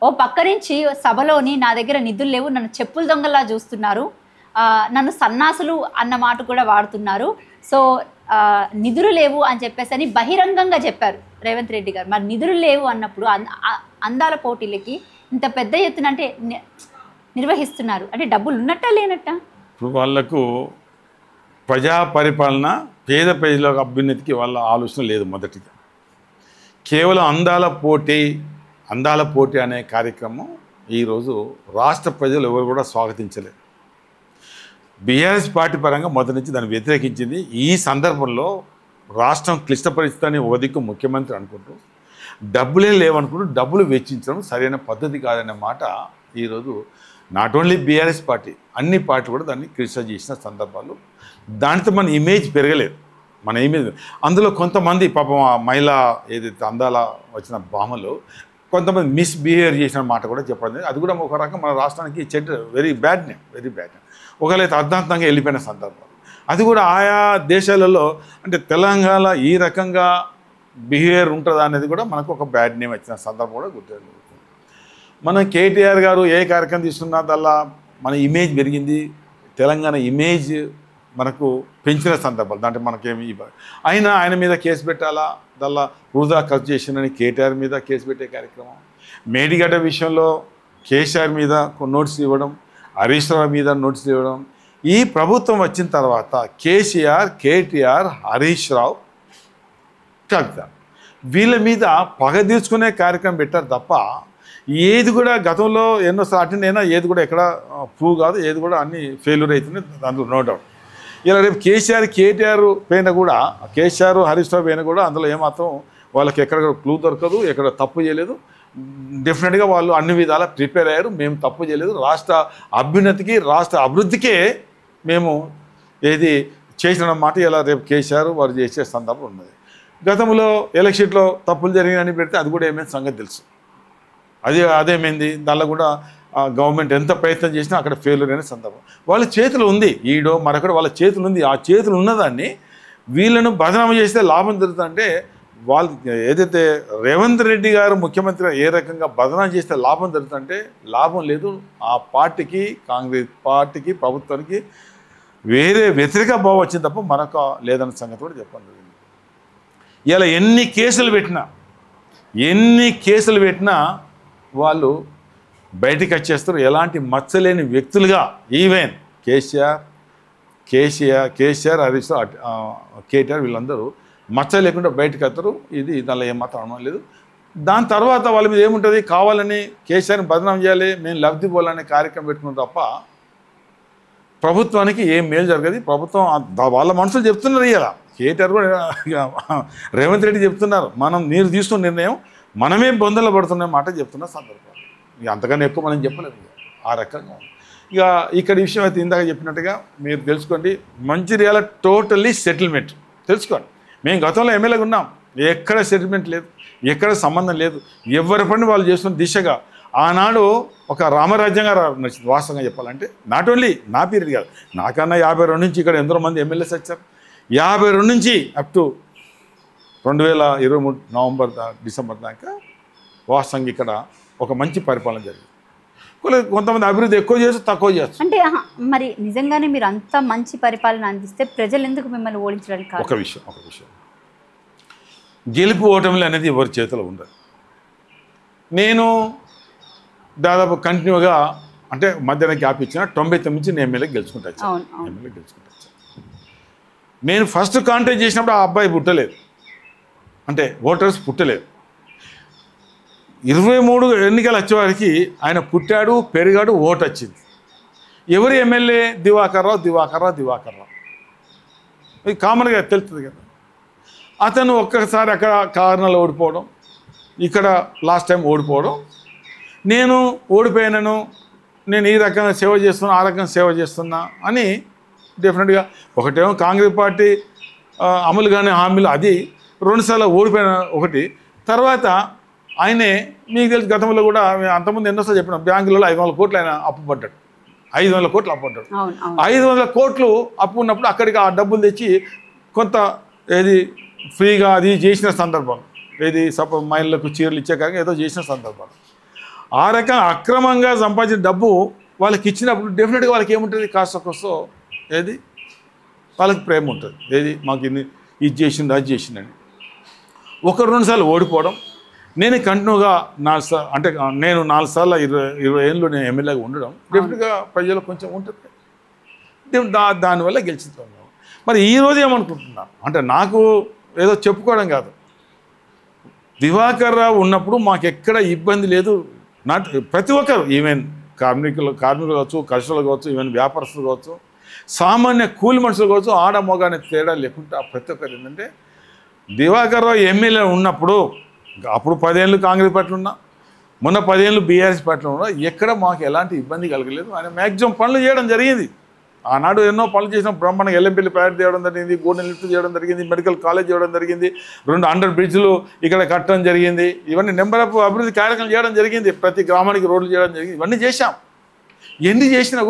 ఓ పక్క నుంచి సభలోని నా దగ్గర నిధులు లేవు, నన్ను చెప్పుల దొంగలా చూస్తున్నారు, నన్ను సన్నాసులు అన్న మాట కూడా వాడుతున్నారు, సో నిధులు లేవు అని చెప్పేసి అని బహిరంగంగా చెప్పారు రేవంత్ రెడ్డి గారు. మరి నిధులు లేవు అన్నప్పుడు అందాల పోటీలకి ఇంత పెద్ద ఎత్తున అంటే నిర్వహిస్తున్నారు అంటే డబ్బులు ఉన్నట్టా లేనట్టా?
ఇప్పుడు వాళ్లకు ప్రజా పరిపాలన, పేద ప్రజల అభ్యున్నతికి వాళ్ళ ఆలోచన లేదు. మొదటిగా కేవలం అందాల పోటీ అనే కార్యక్రమం ఈరోజు రాష్ట్ర ప్రజలు ఎవరు కూడా స్వాగతించలేదు. బీఆర్ఎస్ పార్టీ పరంగా మొదటి నుంచి దాన్ని వ్యతిరేకించింది. ఈ సందర్భంలో రాష్ట్రం క్లిష్ట పరిస్థితి అని ఒక దిక్కు ముఖ్యమంత్రి అనుకుంటూ డబ్బులే లేవనుకుంటూ డబ్బులు వెచ్చించడం సరైన పద్ధతి కాదనే మాట ఈరోజు నాట్ ఓన్లీ బీఆర్ఎస్ పార్టీ, అన్ని పార్టీలు కూడా దాన్ని క్రిటిసైజ్ చేసిన సందర్భాలు. దానితో మన ఇమేజ్ పెరగలేదు. మన ఇమేజ్ అందులో కొంతమంది పాపం ఆ మహిళ ఏదైతే అందాల వచ్చిన భామలు కొంతమంది మిస్బిహేవియర్ చేసిన మాట కూడా చెప్పండి. అది కూడా ఒక రకం మన రాష్ట్రానికి వెరీ బ్యాడ్ నేమ్. ఒకవేళ అర్ధాంతంగా వెళ్ళిపోయిన సందర్భాలు. అది కూడా ఆయా దేశాలలో అంటే తెలంగాణ ఈ రకంగా బిహేవియర్ ఉంటుందా అనేది కూడా మనకు ఒక బ్యాడ్ నేమ్ వచ్చిన సందర్భం కూడా గుర్తు. మనం కేటీఆర్ గారు ఏ కార్యక్రమం తీసుకున్నా దల్లా మన ఇమేజ్ పెరిగింది. తెలంగాణ ఇమేజ్ మనకు పెంచిన సందర్భాలు. దాంట్లో మనకేమి ఆయన మీద కేసు పెట్టాలా, దల్లా వృధా ఖర్చు చేసిందని కేటీఆర్ మీద కేసు పెట్టే కార్యక్రమం. మేడిగడ్డ విషయంలో కేసీఆర్ మీద నోటీసులు ఇవ్వడం, హరీష్ రావు మీద నోటీసులు ఇవ్వడం. ఈ ప్రభుత్వం వచ్చిన తర్వాత కేటీఆర్, హరీష్ రావు, కవిత వీళ్ళ మీద పగ తీర్చుకునే కార్యక్రమం పెట్టారు తప్ప ఏది కూడా గతంలో ఎన్నోసార్లు అటెండ్ అయినా ఏది కూడా ఎక్కడ ప్రూవ్ కాదు, ఏది కూడా అన్ని ఫెయిల్యూర్ అవుతుంది, దాంట్లో నో డౌట్. ఇలా రేపు కేటీఆర్ పైన కూడా, కేసీఆర్ హరీష్ రావు పైన కూడా అందులో ఏమాత్రం వాళ్ళకి ఎక్కడ క్లూ దొరకదు, ఎక్కడ తప్పు చేయలేదు. డెఫినెట్గా వాళ్ళు అన్ని విధాలా ప్రిపేర్ అయ్యారు. మేము తప్పు చేయలేదు, రాష్ట్ర అభ్యున్నతికి రాష్ట్ర అభివృద్ధికే మేము ఏది చేసిన మాట ఇలా రేపు కేసీఆర్ వారు చేసే సందర్భం ఉన్నది. గతంలో ఎలక్షన్లో తప్పులు జరిగినని పెడితే అది కూడా ఏమైంది సంగతి తెలుసు. అదేమైంది, దానిలో కూడా గవర్నమెంట్ ఎంత ప్రయత్నం చేసినా అక్కడ ఫెయిల్యూర్ అనే సందర్భం. వాళ్ళ చేతులు ఉంది, ఈడో మరొకటి వాళ్ళ చేతులు ఉంది. ఆ చేతులు ఉన్నదాన్ని వీళ్ళను బదనామా చేస్తే లాభం జరుగుతుందంటే వాళ్ళు ఏదైతే రేవంత్ రెడ్డి గారు ముఖ్యమంత్రిగా ఏ రకంగా బదనామా చేస్తే లాభం జరుగుతుందంటే లాభం లేదు. ఆ పార్టీకి, కాంగ్రెస్ పార్టీకి, ప్రభుత్వానికి వేరే వ్యతిరేక భావం వచ్చింది తప్ప మరొక లేదన్న సంగతి కూడా చెప్పాలి. ఇలా ఎన్ని కేసులు పెట్టినా వాళ్ళు బయటికి వచ్చేస్తారు. ఎలాంటి మచ్చలేని వ్యక్తులుగా ఈవెన్ కేసీఆర్ హరీష్ కేటీఆర్ వీళ్ళందరూ మచ్చ లేకుండా బయటకు వస్తారు. ఇది దానిలో ఏమాత్రం అనుమానం లేదు. దాని తర్వాత వాళ్ళ మీద ఏముంటుంది, కావాలని కేసీఆర్ని బదనాం చేయాలి, మేము లబ్ధి పోవాలనే కార్యక్రమం పెట్టుకున్నాం తప్ప ప్రభుత్వానికి ఏం మేలు జరగదు. ప్రభుత్వం వాళ్ళ మనుషులు చెప్తున్నారు. ఇలా కేటీఆర్ కూడా రేవంత్ రెడ్డి చెప్తున్నారు, మనం మీరు తీసుకున్న నిర్ణయం మనమే బొందలు పడుతున్న మాట చెప్తున్న సందర్భం. ఇక అంతకన్నా ఎక్కువ మనం చెప్పలేదు. ఆ రకంగా ఇక ఇక్కడ విషయం అయితే ఇందాక చెప్పినట్టుగా మీరు తెలుసుకోండి, మంచిర్యాల టోటల్లీ సెటిల్మెంట్ తెలుసుకోండి. మేము గతంలో ఎమ్మెల్యేగా ఉన్నాం, ఎక్కడ సెటిల్మెంట్ లేదు, ఎక్కడ సంబంధం లేదు, ఎవరి పని వాళ్ళు చేస్తున్న దిశగా ఆనాడు ఒక రామరాజ్యంగా నచ్చింది. వాస్తవంగా చెప్పాలంటే నాట్ ఓన్లీ నా పీరియడ్ కాదు, నాకన్నా 52 నుంచి ఇక్కడ ఎంతో మంది ఎమ్మెల్యేస్ వచ్చారు. 52 నుంచి అప్ టు 2023 నవంబర్ డిసెంబర్ దాకా వాస్తవంగా ఇక్కడ ఒక మంచి పరిపాలన జరిగింది. కొంతమంది అభివృద్ధి ఎక్కువ చేస్తూ తక్కువ చేస్తారు.
అంటే మరి నిజంగానే మీరు అంత మంచి పరిపాలన అందిస్తే ప్రజలు ఎందుకు మిమ్మల్ని ఓడించడానికి?
ఒక విషయం గెలుపు ఓటమిలు అనేది ఎవరి చేతిలో ఉండదు. నేను దాదాపు కంటిన్యూగా అంటే మధ్యాహ్నం గ్యాప్ ఇచ్చిన 99 నుంచి నేను ఎమ్మెల్యే గెలుచుకుంటా వచ్చాను. నేను ఫస్ట్ కాంటాక్ట్ చేసినప్పుడు ఆ అబ్బాయి పుట్టలేదు, అంటే ఓటర్స్ పుట్టలేదు. 23 ఎన్నికలు వచ్చేవారికి ఆయన పుట్టాడు, పెరిగాడు, ఓటు వచ్చింది. ఎవరి ఎమ్మెల్యే? దివాకర్ రావు. ఇది కామన్గా తెలుస్తుంది కదా. అతను ఒక్కసారి అక్కడ కారణాలు ఓడిపోవడం, ఇక్కడ లాస్ట్ టైం ఓడిపోవడం, నేను ఓడిపోయాను, నేను ఈ రకంగా సేవ చేస్తున్నా, ఆ రకంగా సేవ చేస్తున్నా అని డెఫినెట్గా ఒకటేమో కాంగ్రెస్ పార్టీ అమలు కానీ హామీలు అది 2 సార్లు ఓడిపోయిన ఒకటి. తర్వాత ఆయనే మీకు తెలుసు గతంలో కూడా అంతకుముందు ఎన్నోసార్లు చెప్పినాం, బ్యాంకులలో 500 కోట్లు ఆయన అప్పు పడ్డాడు. 500 కోట్లు అప్పు పడ్డాడు. 500 కోట్లు అప్పు ఉన్నప్పుడు అక్కడికి ఆ డబ్బులు తెచ్చి కొంత ఏది ఫ్రీగా అది చేసిన సందర్భం, ఏది మహిళలకు చీరలు ఇచ్చే కాక ఏదో చేసిన సందర్భాలు. ఆ రకంగా అక్రమంగా సంపాదించిన డబ్బు వాళ్ళకి ఇచ్చినప్పుడు డెఫినెట్గా వాళ్ళకి ఏముంటుంది, కాస్త కోస్తో ఏది వాళ్ళకి ప్రేమ ఉంటుంది. ఏది మాకు ఇది చేసింది అది చేసిందని. 1-2 సార్లు ఓడిపోవడం, నేను కంటిన్యూగా 4 సార్లు అంటే నేను 4 సార్లు 20 ఏళ్ళు నేను ఎమ్మెల్యేగా ఉండడం డెఫినెట్గా ప్రజలకు కొంచెం ఉంటుంది. దానివల్ల గెలిచిపోయాను. మరి ఈరోజు ఏమనుకుంటున్నాను అంటే నాకు ఏదో చెప్పుకోవడం కాదు, దివాకర్ రావు ఉన్నప్పుడు మాకు ఎక్కడ ఇబ్బంది లేదు. ప్రతి ఒక్కరు ఈవెన్ కార్మికులు కావచ్చు, కర్షకులు కావచ్చు, ఈవెన్ వ్యాపారస్తులు కావచ్చు, సామాన్య కూలి మనుషులు కావచ్చు, ఆడ మగ అనే తేడా లేకుండా ప్రతి ఒక్కరు ఏంటంటే దివాకర్ రావు ఎమ్మెల్యే ఉన్నప్పుడు, అప్పుడు 10 ఏళ్ళు కాంగ్రెస్ పార్టీలో ఉన్నా, మొన్న 10 ఏళ్ళు బీఆర్ఎస్ పార్టీలో ఉన్నా, ఎక్కడ మాకు ఎలాంటి ఇబ్బంది కలగలేదు. ఆయన మ్యాక్సిమం పనులు చేయడం జరిగింది. ఆనాడు ఎన్నో పనులు చేసిన బ్రహ్మాండంగా ఎల్ఎంపల్లి ప్రాజెక్ట్ చేయడం జరిగింది, గోడెన్ లిఫ్ట్ చేయడం జరిగింది, మెడికల్ కాలేజ్ చేయడం జరిగింది, 2 అండర్ బ్రిడ్జ్లు ఇక్కడ కట్టడం జరిగింది. ఇవన్నీ నెంబర్ ఆఫ్ అభివృద్ధి కార్యక్రమాలు చేయడం జరిగింది. ప్రతి గ్రామానికి రోడ్లు చేయడం జరిగింది. ఇవన్నీ చేశాం. ఎన్ని చేసినా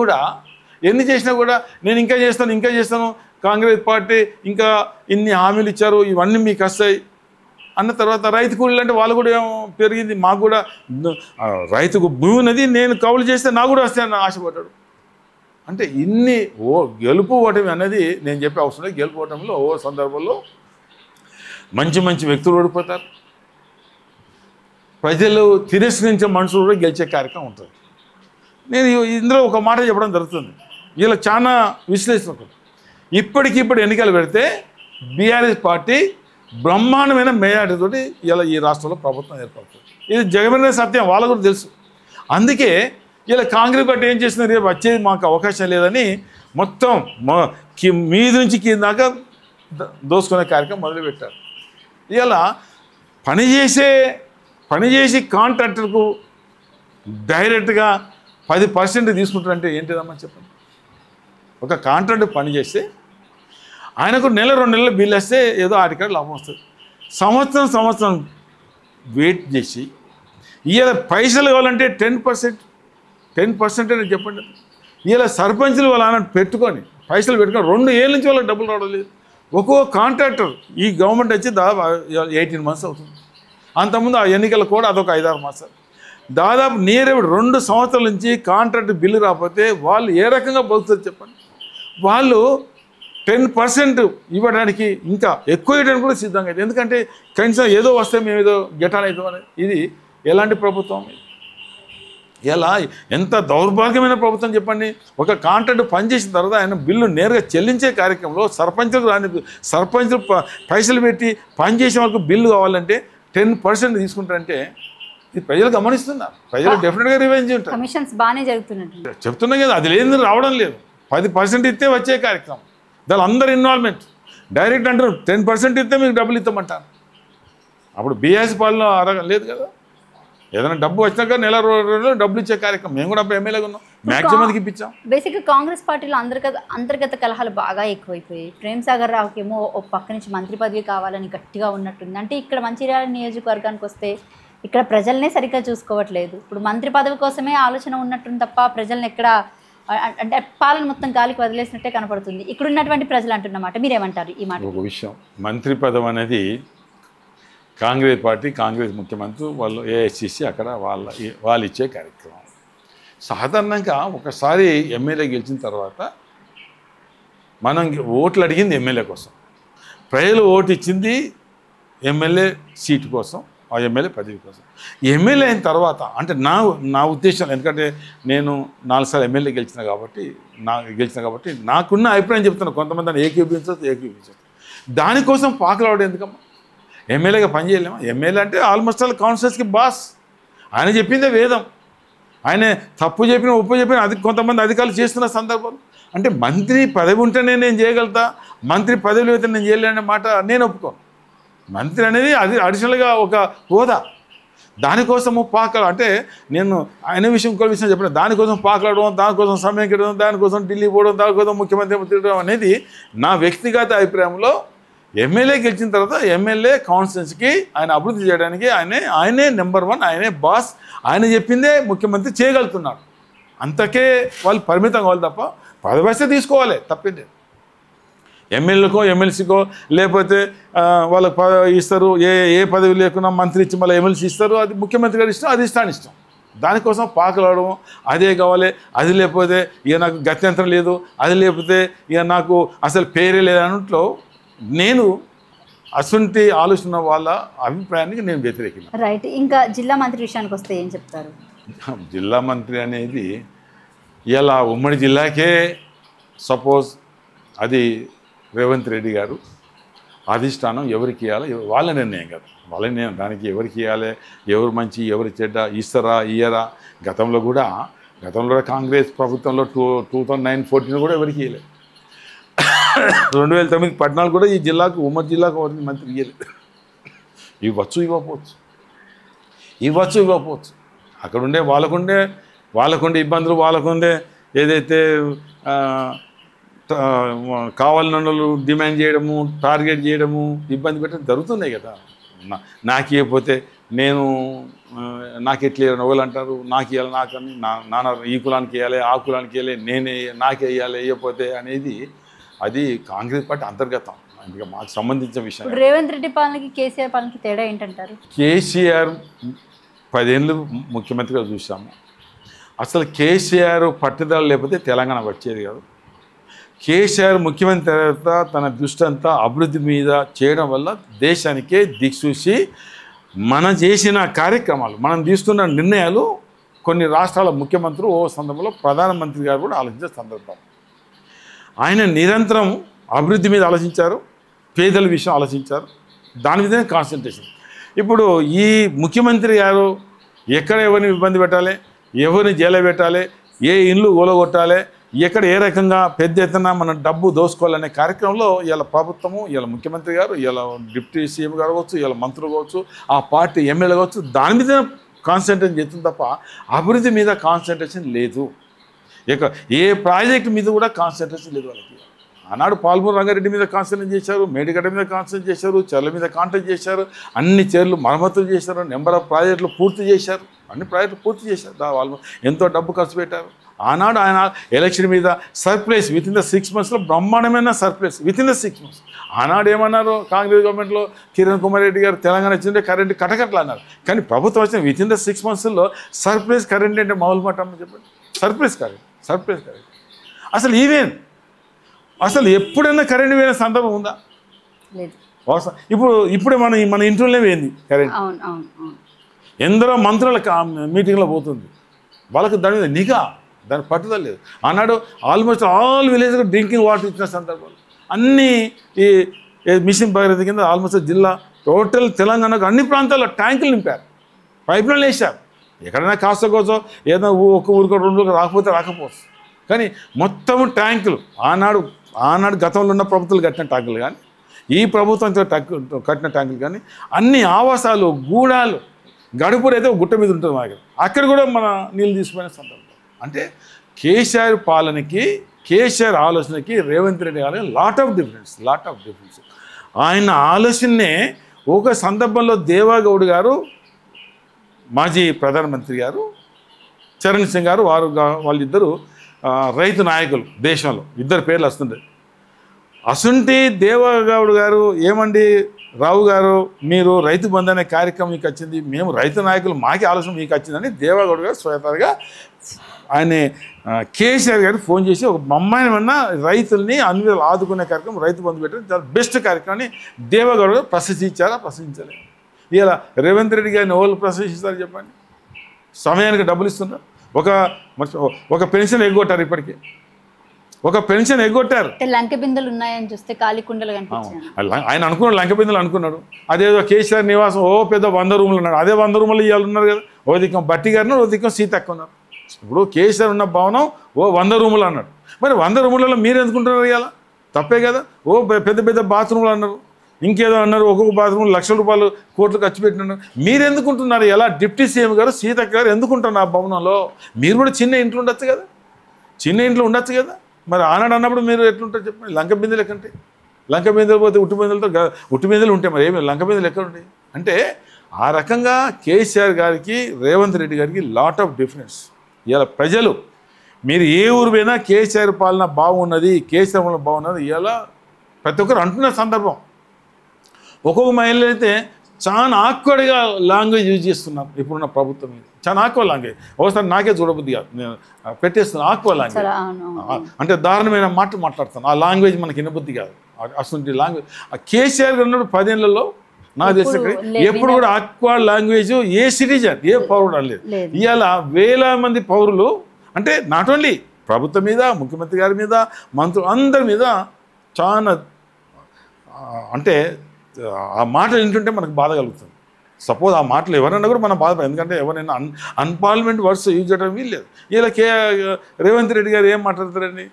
కూడా నేను ఇంకా చేస్తాను, కాంగ్రెస్ పార్టీ ఇంకా ఇన్ని హామీలు ఇచ్చారు, ఇవన్నీ మీకు వస్తాయి అన్న తర్వాత రైతు కూలీలు అంటే వాళ్ళు కూడా పెరిగింది. మాకు కూడా రైతుకు భూమి ఉన్నది, నేను కౌలు చేస్తే నాకు కూడా వస్తాయని ఆశపడ్డాడు. అంటే ఇన్ని గెలుపు ఓటమి అనేది నేను చెప్పే అవసరం లేదు. గెలుపు ఓటమిలో సందర్భంలో మంచి వ్యక్తులు ఓడిపోతారు, ప్రజలు తిరస్కరించే మనుషులు కూడా గెలిచే కార్యక్రమం ఉంటుంది. నేను ఇందులో ఒక మాట చెప్పడం జరుగుతుంది. వీళ్ళ చాలా విశ్లేషణ, ఇప్పటికిప్పుడు ఎన్నికలు పెడితే బీఆర్ఎస్ పార్టీ బ్రహ్మాండమైన మెజారిటీతోటి ఇలా ఈ రాష్ట్రంలో ప్రభుత్వం ఏర్పడుతుంది. ఇది జగమైన సత్యం, వాళ్ళకు కూడా తెలుసు. అందుకే ఇలా కాంగ్రెస్ పార్టీ ఏం చేసింది, రేపు వచ్చేది మాకు అవకాశం లేదని మొత్తం మీద నుంచి కింద దాకా దోసుకునే కార్యక్రమం మొదలుపెట్టారు. ఇలా పనిచేసి కాంట్రాక్టర్కు డైరెక్ట్గా 10% తీసుకుంటారంటే ఏంటిదమ్మా చెప్పండి. ఒక కాంట్రాక్టర్ పని చేస్తే ఆయనకు 1-2 నెలలు బిల్లు వస్తే ఏదో ఆడికాడ లాభం వస్తుంది. సంవత్సరం వెయిట్ చేసి ఇవాళ పైసలు కావాలంటే 10% అని చెప్పండి. ఇలా సర్పంచులు వాళ్ళ పెట్టుకొని పైసలు పెట్టుకొని 2 ఏళ్ళ నుంచి వాళ్ళకి డబ్బులు రావడం లేదు. ఒక్కో కాంట్రాక్టర్ ఈ గవర్నమెంట్ వచ్చి దాదాపు 18 months అవుతుంది. అంతకుముందు ఆ ఎన్నికల కూడా అదొక 5-6 మాసాలు. దాదాపు నియర్ 2 సంవత్సరాల నుంచి కాంట్రాక్ట్ బిల్లు రాకపోతే వాళ్ళు ఏ రకంగా బతుకుతారు చెప్పండి. వాళ్ళు 10% ఇవ్వడానికి ఇంకా ఎక్కువ ఇవ్వడానికి కూడా సిద్ధంగా అయితే. ఎందుకంటే కనీసం ఏదో వస్తే మేము ఏదో గెటాలవుతాం అనేది. ఇది ఎలాంటి ప్రభుత్వం? ఎలా ఎంత దౌర్భాగ్యమైన ప్రభుత్వం చెప్పండి. ఒక కాంట్రాక్ట్ పనిచేసిన తర్వాత ఆయన బిల్లు నేరుగా చెల్లించే కార్యక్రమంలో సర్పంచులు పైసలు పెట్టి పనిచేసే వాళ్ళకు బిల్లు కావాలంటే 10% తీసుకుంటారంటే ఇది ప్రజలు గమనిస్తున్నారు. ప్రజలు డెఫినెట్గా రివెంజ్ ఉంటారు.
కమిషన్స్ బాగానే జరుగుతున్నట్టు
చెప్తున్నాం కదా, అది లేదు రావడం లేదు. 10% ఇస్తే వచ్చే కార్యక్రమం, దాని అందరు ఇన్వాల్వ్మెంట్. డైరెక్ట్ అంటారు 10% ఇస్తే మీకు డబ్బులు ఇస్తామంటారు. అప్పుడు బీఆర్ఎస్ పాలన లేదు కదా. ఏదైనా డబ్బు వచ్చినాక నెల రోజుల్లో డబ్బులు ఇచ్చే కార్యక్రమం. మేము కూడా అప్పుడు ఎమ్మెల్యేగా ఉన్నాం, మ్యాక్సిమంకి ఇప్పించాం.
బేసిక్గా కాంగ్రెస్ పార్టీలో అంతర్గత కలహాలు బాగా ఎక్కువైపోయాయి. ప్రేమ్ సాగర్ రావుకేమో ఒక పక్క నుంచి మంత్రి పదవి కావాలని గట్టిగా ఉన్నట్టుంది. అంటే ఇక్కడ మంచిర్యాల నియోజకవర్గానికి వస్తే ఇక్కడ ప్రజలనే సరిగ్గా చూసుకోవట్లేదు. ఇప్పుడు మంత్రి పదవి కోసమే ఆలోచన ఉన్నట్టుంది తప్ప ప్రజలను ఎక్కడ అంటే పాలన మొత్తం గాలికి వదిలేసినట్టే కనపడుతుంది. ఇక్కడ ఉన్నటువంటి ప్రజలు అంటున్నమాట, మీరేమంటారు ఈ మాట?
ఒక విషయం, మంత్రి పదవి అనేది కాంగ్రెస్ పార్టీ, కాంగ్రెస్ ముఖ్యమంత్రి వాళ్ళు ఏఐసిసి అక్కడ వాళ్ళు ఇచ్చే కార్యక్రమం. సాధారణంగా ఒకసారి ఎమ్మెల్యే గెలిచిన తర్వాత మనం ఓట్లు అడిగింది ఎమ్మెల్యే కోసం, ప్రజలు ఓటు ఇచ్చింది ఎమ్మెల్యే సీటు కోసం, ఆ ఎమ్మెల్యే పదవి కోసం. ఎమ్మెల్యే అయిన తర్వాత అంటే నా ఉద్దేశం, ఎందుకంటే నేను 4 సార్లు ఎమ్మెల్యే గెలిచిన కాబట్టి నాకున్న అభిప్రాయం చెప్తున్నాను. కొంతమంది ఏకీభవించవచ్చు. దానికోసం పాకలావడం ఎందుకమ్మా? ఎమ్మెల్యేగా పనిచేయలేమా? ఎమ్మెల్యే అంటే ఆల్మోస్ట్ ఆల్ కాన్స్టిట్యూన్సీకి బాస్. ఆయన చెప్పిందే వేదం. ఆయన తప్పు చెప్పిన ఒప్పు చెప్పిన కొంతమంది అధికారులు చేస్తున్న సందర్భాలు. అంటే మంత్రి పదవి ఉంటేనే నేను చేయగలుగుతా, మంత్రి పదవిలో అయితే నేను చేయలేనే మాట నేను ఒప్పుకోను. మంత్రి అనేది అది అడిషనల్గా ఒక హోదా. దానికోసము అంటే నేను ఆయన విషయం ఇంకో విషయం చెప్పిన, దానికోసం పాకలాడడం, దానికోసం సమయం కేటడం, దానికోసం ఢిల్లీ పోవడం, దానికోసం ముఖ్యమంత్రి తిరగడం అనేది నా వ్యక్తిగత అభిప్రాయంలో ఎమ్మెల్యే గెలిచిన తర్వాత ఎమ్మెల్యే కాన్స్టిట్యున్సీకి ఆయన అభివృద్ధి చేయడానికి ఆయనే నెంబర్ 1, ఆయనే బాస్. ఆయన చెప్పిందే ముఖ్యమంత్రి చేయగలుగుతున్నాడు. అంతకే వాళ్ళు పరిమితం కావాలి తప్ప పదవి వస్తే తీసుకోవాలి, తప్పింది. ఎమ్మెల్యేకో ఎమ్మెల్సీకో లేకపోతే వాళ్ళకి ఇస్తారు, ఏ పదవి లేకున్నా మంత్రి ఇచ్చి మళ్ళీ ఎమ్మెల్సీ ఇస్తారు. అది ముఖ్యమంత్రి గారి ఇష్టం, అది ఇష్టం. దానికోసం పాకలాడడం, అదే కావాలి, అది లేకపోతే ఇక నాకు గత్యంతరం లేదు, అది లేకపోతే ఇక నాకు అసలు పేరే లేదు అన్నట్లో నేను అసంటి ఆలోచన వాళ్ళ అభిప్రాయానికి నేను వ్యతిరేకిన.
రైట్. ఇంకా జిల్లా మంత్రి విషయానికి వస్తే ఏం చెప్తారు?
జిల్లా మంత్రి అనేది ఇలా ఉమ్మడి జిల్లాకే సపోజ్ అది రేవంత్ రెడ్డి గారు అధిష్టానం ఎవరికి ఇవ్వాలి వాళ్ళ నిర్ణయం కాదు, వాళ్ళ నిర్ణయం. దానికి ఎవరికి ఇవ్వాలి, ఎవరు మంచి ఎవరు చెడ్డ, ఇస్తారా ఇయ్యరా. గతంలో కూడా కాంగ్రెస్ ప్రభుత్వంలో 2009-14 కూడా ఎవరికి ఇవ్వలేదు. 2009-14 కూడా ఈ జిల్లాకు ఉమ్మడి జిల్లాకు ఎవరికి మంత్రి ఇవ్వలేదు. ఇవ్వచ్చు. అక్కడ ఉండే వాళ్ళకుండే ఇబ్బందులు, వాళ్ళకుండే ఏదైతే కావాలన్న డిమాండ్ చేయడము, టార్గెట్ చేయడము, ఇబ్బంది పెట్టడం జరుగుతున్నాయి కదా. నాకు ఇవ్వకపోతే నాకు ఎట్లా నవ్వులు అంటారు, నాకు ఇవ్వాలి, నాకని నాన్న ఈ కులానికి ఇవ్వాలి, ఆ కులానికి ఇవ్వాలి, నాకే ఇవ్వాలి, ఇవ్వకపోతే అనేది అది కాంగ్రెస్ పార్టీ అంతర్గతం. ఇంకా మాకు సంబంధించిన విషయం.
రేవంత్ రెడ్డి పాలనకి కేసీఆర్ పాలనకి తేడా ఏంటంటారు?
కేసీఆర్ 10 ఏళ్ళు ముఖ్యమంత్రిగా చూసాము. అసలు కేసీఆర్ పట్టుదల లేకపోతే తెలంగాణ వచ్చేది కాదు. కేసీఆర్ ముఖ్యమంత్రి తర్వాత తన దృష్టి అంతా అభివృద్ధి మీద చేయడం వల్ల దేశానికే దిక్సూచి మనం చేసిన కార్యక్రమాలు, మనం తీసుకున్న నిర్ణయాలు కొన్ని రాష్ట్రాల ముఖ్యమంత్రులు ఓ సందర్భంలో ప్రధానమంత్రి గారు కూడా ఆలోచించే సందర్భం. ఆయన నిరంతరం అభివృద్ధి మీద ఆలోచించారు, పేదల విషయం ఆలోచించారు, దాని మీదనే కాన్సన్ట్రేషన్. ఇప్పుడు ఈ ముఖ్యమంత్రి గారు ఎక్కడ ఎవరిని ఇబ్బంది పెట్టాలి, ఎవరిని జైలు పెట్టాలి, ఏ ఇండ్లు కూలగొట్టాలి, ఎక్కడ ఏ రకంగా పెద్ద ఎత్తున మన డబ్బు దోసుకోవాలనే కార్యక్రమంలో ఇలా ప్రభుత్వము, ఇలా ముఖ్యమంత్రి గారు, ఇలా డిప్యూటీ సీఎం గారు కావచ్చు, ఇలా మంత్రులు కావచ్చు, ఆ పార్టీ ఎమ్మెల్యే కావచ్చు, దాని మీద కాన్సన్ట్రేషన్ చేస్తుంది తప్ప అభివృద్ధి మీద కాన్సన్ట్రేషన్ లేదు. ఇక ఏ ప్రాజెక్టు మీద కూడా కాన్సన్ట్రేషన్ లేదు వాళ్ళకి. ఆనాడు పాల్మూరు రంగారెడ్డి మీద కాన్సన్ట్రేట్ చేశారు, మేడిగడ్డ మీద కాన్సన్ట్రేట్ చేశారు, చెర్ల మీద కాంటాక్ట్ చేశారు, అన్ని చెర్లు మరమ్మతులు చేశారు, నెంబర్ ఆఫ్ ప్రాజెక్టులు పూర్తి చేశారు, అన్ని ప్రాజెక్టులు పూర్తి చేశారు. వాళ్ళు ఎంతో డబ్బు ఖర్చు పెట్టారు. ఆనాడు ఆయన ఎలక్షన్ మీద సర్ప్రైజ్ వితిన్ ద 6 months బ్రహ్మాండమైన సర్ప్రైజ్ వితిన్ ద 6 months. ఆనాడు ఏమన్నారు, కాంగ్రెస్ గవర్నమెంట్లో కిరణ్ కుమార్ రెడ్డి గారు తెలంగాణ వచ్చింటే కరెంట్ కటకట్లు అన్నారు. కానీ ప్రభుత్వం వచ్చిన within the 6 months surprise current అంటే మామూలు మాట చెప్పండి. Surprise current. అసలు ఈవెన్ అసలు ఎప్పుడైనా కరెంట్ పోయిన సందర్భం ఉందా?
లేదు.
ఇప్పుడే మన ఇంట్లోనే పోయింది కరెంట్. ఎందరో మంత్రుల మీటింగ్లో పోతుంది, వాళ్ళకి దాని మీద నిఘా, దాని పట్టుదల లేదు. ఆనాడు ఆల్మోస్ట్ ఆల్ విలేజ్లో డ్రింకింగ్ వాటర్ ఇచ్చిన సందర్భాలు అన్నీ ఈ మిషన్ భగీరథ కింద ఆల్మోస్ట్ జిల్లా టోటల్ తెలంగాణకు అన్ని ప్రాంతాల్లో ట్యాంకులు నింపారు, పైపులను వేశారు. ఎక్కడైనా కాస్త కోసం ఏదో ఒక ఊరికి 2 ఊరికి రాకపోవచ్చు, కానీ మొత్తం ట్యాంకులు ఆనాడు గతంలో ఉన్న ప్రభుత్వాలు కట్టిన ట్యాంకులు కానీ ఈ ప్రభుత్వం కట్టిన ట్యాంకులు కానీ అన్ని ఆవాసాలు గూడాలు గడుపుడు అయితే గుట్ట మీద ఉంటుంది మాకు, అక్కడ కూడా మన నీళ్ళు తీసుకునే సందర్భం. అంటే కేసీఆర్ పాలనకి కేసీఆర్ ఆలోచనకి రేవంత్ రెడ్డి గారికి లాట్ ఆఫ్ డిఫరెన్స్. ఆయన ఆలోచననే ఒక సందర్భంలో దేవాగౌడ్ గారు, మాజీ ప్రధానమంత్రి గారు, చరణ్ సింగ్ గారు, వాళ్ళిద్దరూ రైతు నాయకులు దేశంలో, ఇద్దరు పేర్లు వస్తుండే. అసుంటి దేవగౌడ్ గారు ఏమండి రావు గారు, మీరు రైతు బంధు అనే కార్యక్రమం మీకు వచ్చింది, మేము రైతు నాయకులు మాకే ఆలోచన మీకు వచ్చిందని దేవగౌడ్ గారు స్వతహాగా ఆయన కేసీఆర్ గారికి ఫోన్ చేసి ఒక అమ్మాయిన రైతుల్ని అన్ని విధాలు ఆదుకునే కార్యక్రమం రైతు బంధు పెట్టడం చాలా బెస్ట్ కార్యక్రమాన్ని దేవగౌడ్ గారు ప్రశంసించలేదు. ఇలా రేవంత్ రెడ్డి గారిని ఎవరు ప్రశంసిస్తారు చెప్పండి? సమయానికి డబ్బులు ఇస్తున్నారు. ఒక పెన్షన్ ఎగ్గొట్టారు, ఇప్పటికీ ఒక పెన్షన్ ఎగ్గొట్టారు.
లంక బిందెలు ఉన్నాయని చూస్తే ఖాళీ కుండలు కనిపించాయి.
ఆయన అనుకున్నాడు, లంక బిందెలు అనుకున్నాడు. అదేదో కేసీఆర్ నివాసం పెద్ద 100 రూములు ఉన్నాడు, అదే 100 రూములు ఇవాళ ఉన్నారు కదా. ఓ దిక్కం బట్టి గారిని, ఓ దిక్కం సీతక్క ఉన్నారు. ఇప్పుడు కేసీఆర్ ఉన్న భవనం 100 రూములు అన్నాడు, మరి 100 రూములలో మీరు ఎందుకుంటున్నారు? ఇవాళ తప్పే కదా. పెద్ద బాత్రూములు అన్నారు, ఇంకేదో అన్నారు, ఒక్కొక్క బాత్రూమ్ లక్షల రూపాయలు కోట్లు ఖర్చు పెట్టినారు. మీరు ఎందుకుంటున్నారు? ఎలా డిప్యూటీ సీఎం గారు సీతక్క గారు ఎందుకుంటున్నారు ఆ భవనంలో? మీరు కూడా చిన్న ఇంట్లో ఉండొచ్చు కదా. మరి ఆనాడు అన్నప్పుడు మీరు ఎట్లుంటారు చెప్పండి? లంక బిందెలు ఎక్కంటే, లంక బిందెలు పోతే ఉట్టి బిందెలు ఉంటాయి, మరి ఏమి లంక బిందెలు ఎక్కడ ఉంటాయి? అంటే ఆ రకంగా కేసీఆర్ గారికి రేవంత్ రెడ్డి గారికి లాట్ ఆఫ్ డిఫరెన్స్. ఇవాళ ప్రజలు మీరు ఏ ఊరు పోయినా కేసీఆర్ పాలన బాగున్నది, కేసీఆర్ పాలన బాగున్నది ఇవాళ ప్రతి ఒక్కరు అంటున్న సందర్భం. ఒక్కొక్క మహిళలు అయితే చాలా ఆక్వర్డ్గా లాంగ్వేజ్ యూజ్ చేస్తున్నారు ఇప్పుడున్న ప్రభుత్వం మీద, చాలా ఆక్వర్డ్ లాంగ్వేజ్. ఒకసారి నాకే చూడబుద్ది కాదు, నేను పెట్టేస్తున్నాను ఆక్వర్డ్ లాంగ్వేజ్. అంటే దారుణమైన మాట్లాడుతాను, ఆ లాంగ్వేజ్ మనకి వినబుద్ధి కాదు. అసలు లాంగ్వేజ్ కేసీఆర్ గారు ఉన్నప్పుడు 10 ఏళ్లలో నాకు తెలిసి ఎప్పుడు కూడా ఆక్వర్డ్ లాంగ్వేజ్ ఏ సిటిజన్, ఏ పౌరుడు అనలేదు. ఇవాళ వేల మంది పౌరులు, అంటే నాట్ ఓన్లీ ప్రభుత్వం మీద, ముఖ్యమంత్రి గారి మీద, మంత్రులు అందరి మీద చాలా అంటే ఆ మాటలు వింటుంటే మనకు బాధ కలుగుతుంది. సపోజ్ ఆ మాటలు ఎవరైనా కూడా మనం బాధపడదు, ఎందుకంటే ఎవరైనా అన్పార్లమెంట్ వర్డ్స్ యూజ్ చేయడం వీల్లేదు. ఇలా రేవంత్ రెడ్డి గారు ఏం మాట్లాడతారండి?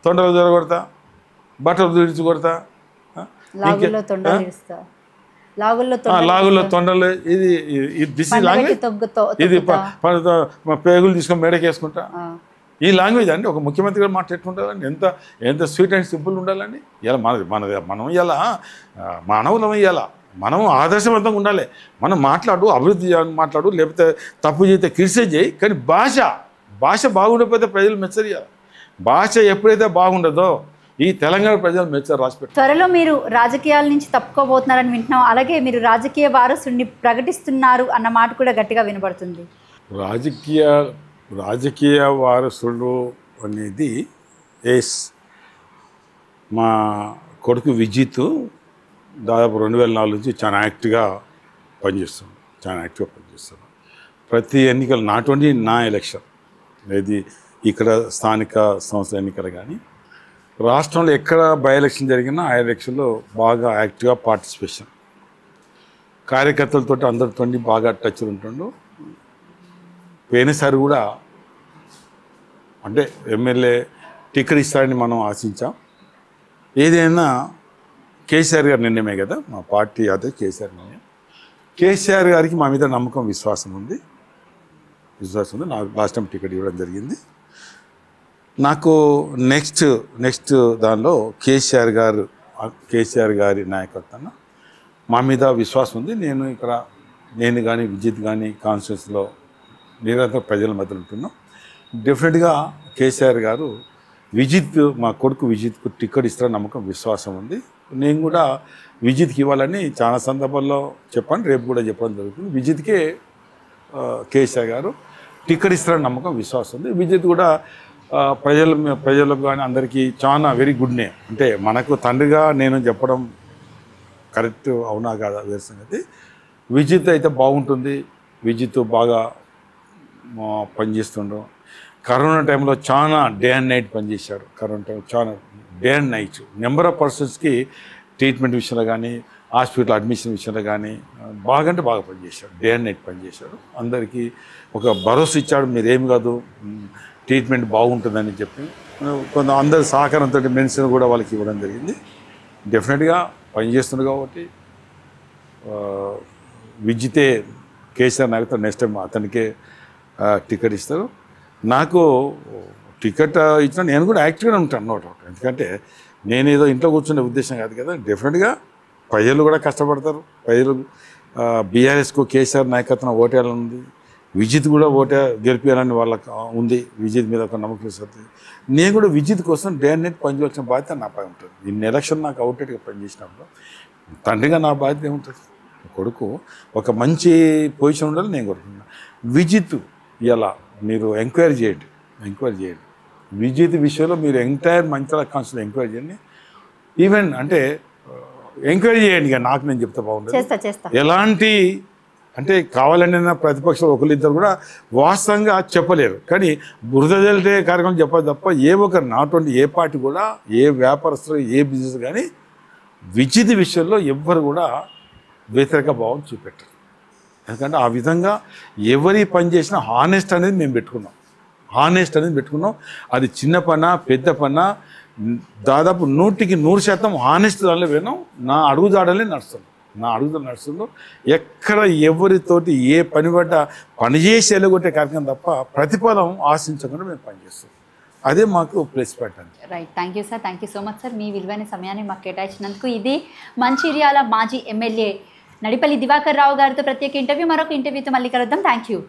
తొండలు జరగొడతా, బట్టలు దుడిచి కొడతా, లాగుల్లో తొండలు, ఇది లాంగ్వేజ్, ఇది పేగులు తీసుకొని మేడకేసుకుంటా, ఈ లాంగ్వేజ్ అండి ఒక ముఖ్యమంత్రి గారు మాట్లాడుకుంటారండి. ఎంత స్వీట్ అండ్ సింపుల్ ఉండాలండి. ఇలా మనం ఇలా మానవులం, ఇలా మనం ఆదర్శవంతంగా ఉండాలి. మనం అభివృద్ధి మాట్లాడు, లేకపోతే తప్పు చేస్తే క్రిటిసైజ్ చేయి, కానీ భాష బాగుండకపోతే ప్రజలు మెచ్చరియాలి. భాష ఎప్పుడైతే బాగుండదో ఈ తెలంగాణ ప్రజలు మెచ్చరు రాసిపెట్టారు.
త్వరలో మీరు రాజకీయాల నుంచి తప్పుకోబోతున్నారని వింటున్నాం, అలాగే మీరు రాజకీయ వారసుని ప్రకటిస్తున్నారు అన్న మాట కూడా గట్టిగా వినబడుతుంది.
రాజకీయ వారసుడు అనేది మా కొడుకు విజిత్ దాదాపు 2004 నుంచి చాలా యాక్టివ్గా పనిచేస్తాను. ప్రతి ఎన్నికలు నాట్ ఓన్లీ నా ఎలక్షన్, ఇది ఇక్కడ స్థానిక సంస్థల ఎన్నికలు కానీ రాష్ట్రంలో ఎక్కడ బై ఎలక్షన్ జరిగినా ఆ ఎలక్షన్లో బాగా యాక్టివ్గా పార్టిసిపేషన్, కార్యకర్తలతో అందరితో బాగా టచ్లు ఉంటుండు. పోయినసారి కూడా అంటే ఎమ్మెల్యే టికెట్ ఇస్తారని మనం ఆశించాం. ఏదైనా కేసీఆర్ గారి నిర్ణయమే కదా, మా పార్టీ అదే కేసీఆర్ నిర్ణయం. కేసీఆర్ గారికి మా మీద నమ్మకం, విశ్వాసం ఉంది. నాకు లాస్ట్ టైం టికెట్ ఇవ్వడం జరిగింది. నాకు నెక్స్ట్ దానిలో కేసీఆర్ గారి నాయకత్వం మా మీద విశ్వాసం ఉంది. నేను కానీ విజిత్ కానీ కాన్స్టిట్యూన్సీలో నిరంతరం ప్రజల మధ్యలో ఉంటున్నాం. డెఫినెట్గా కేసీఆర్ గారు మా కొడుకు విజిత్కు టికెట్ ఇస్తారని నమ్మకం, విశ్వాసం ఉంది. నేను కూడా విజిత్కి ఇవ్వాలని చాలా సందర్భాల్లో చెప్పాను, రేపు కూడా చెప్పడం జరుగుతుంది. విజిత్కే కేసీఆర్ గారు టికెట్ ఇస్తారని నమ్మకం, విశ్వాసం ఉంది. విజిత్ కూడా ప్రజలకు కానీ అందరికీ చాలా వెరీ గుడ్ నేమ్. అంటే మనకు తండ్రిగా నేను చెప్పడం కరెక్ట్ అవునా కాదా వేరే సంగతి. విజిత్ అయితే బాగుంటుంది. విజిత్ బాగా పనిచేస్తుండ్రు. కరోనా టైంలో చాలా డే అండ్ నైట్ పనిచేశాడు. కరోనా టైంలో చాలా day and night number of పర్సన్స్కి ట్రీట్మెంట్ విషయంలో కానీ హాస్పిటల్ అడ్మిషన్ విషయంలో కానీ బాగా అంటే బాగా పనిచేశాడు. డే అండ్ నైట్ పనిచేశాడు. అందరికీ ఒక భరోసా ఇచ్చాడు, మీరేం కాదు ట్రీట్మెంట్ బాగుంటుందని చెప్పి కొంత అందరి సహకారంతో మెడిసిన్ కూడా వాళ్ళకి ఇవ్వడం జరిగింది. డెఫినెట్గా పనిచేస్తుంది కాబట్టి విజితే కేసీఆర్ నాయకుతో నెక్స్ట్ టైం అతనికే టికెట్ ఇస్తారు. నాకు టికెట్ ఇచ్చినా నేను కూడా యాక్టివ్గానే ఉంటాను నో డౌట్. ఎందుకంటే నేను ఏదో ఇంట్లో కూర్చునే ఉద్దేశం కాదు కదా. డెఫినెట్గా ప్రజలు కూడా కష్టపడతారు. ప్రజలు బీఆర్ఎస్కు కేసీఆర్ నాయకత్వం ఓటేయాలనుంది. విజిత్ కూడా గెలిపించాలని వాళ్ళకి ఉంది. విజిత్ మీద ఒక నమ్మకం ఇస్తుంది. నేను కూడా విజిత్ కోసం డే అండ్ నైట్ పనిచేయాల్సిన బాధ్యత నా పై ఉంటుంది. ఇన్ని ఎలక్షన్ నాకు అవుట్డేట్గా పనిచేసినప్పుడు తండ్రిగా నా బాధ్యత ఏముంటుంది. కొడుకు ఒక మంచి పొజిషన్ ఉండాలి నేను కోరుకుంటున్నాను. విజిత్ ఇలా మీరు ఎంక్వైరీ చేయండి. విజిత్ విషయంలో మీరు ఎంటైర్ మంచిర్యాల కాన్స్టిట్యూన్సీ ఎంక్వైరీ చేయండి. ఈవెన్ అంటే ఎంక్వైరీ చేయండి. ఇక నాకు నేను చెప్తే బాగుంటుంది. ఎలాంటి అంటే కావాలని ప్రతిపక్షం ఒకరిద్దరు కూడా వాస్తవంగా చెప్పలేరు. కానీ బురద జల్లే కార్యక్రమం చెప్పదు తప్ప ఏ ఒక్కరు నాట్ ఓన్లీ ఏ పార్టీ కూడా ఏ వ్యాపారస్తులు ఏ బిజినెస్ కానీ విజిత్ విషయంలో ఎవ్వరు కూడా వ్యతిరేక భావం చూపెట్టరు. ఎందుకంటే ఆ విధంగా ఎవరి పని చేసినా హానెస్ట్ అనేది మేము పెట్టుకున్నాం. అది చిన్న పన పెద్ద పన దాదాపు 100% హానెస్ట్ దానిలో విన్నాం. నా అడుగుదాడలే నడుస్తుందో ఎక్కడ ఎవరితోటి ఏ పని పడ్డా పనిచేసి వెళ్ళగొట్టే కార్యక్రమం తప్ప ప్రతిఫలం ఆశించకుండా మేము పనిచేస్తాం. అదే మాకు ప్లస్ పెట్టండి.
Right. Thank you sir. Thank you so much sir. మీ విలువైన సమయాన్ని మాకు కేటాయించినందుకు. ఇది మంచిర్యాల మాజీ ఎమ్మెల్యే నడిపల్లి దివాకర్ రావు గారితో ప్రత్యేక ఇంటర్వ్యూ. మరొక ఇంటర్వ్యూతో మళ్ళీ కలుద్దాం. Thank you.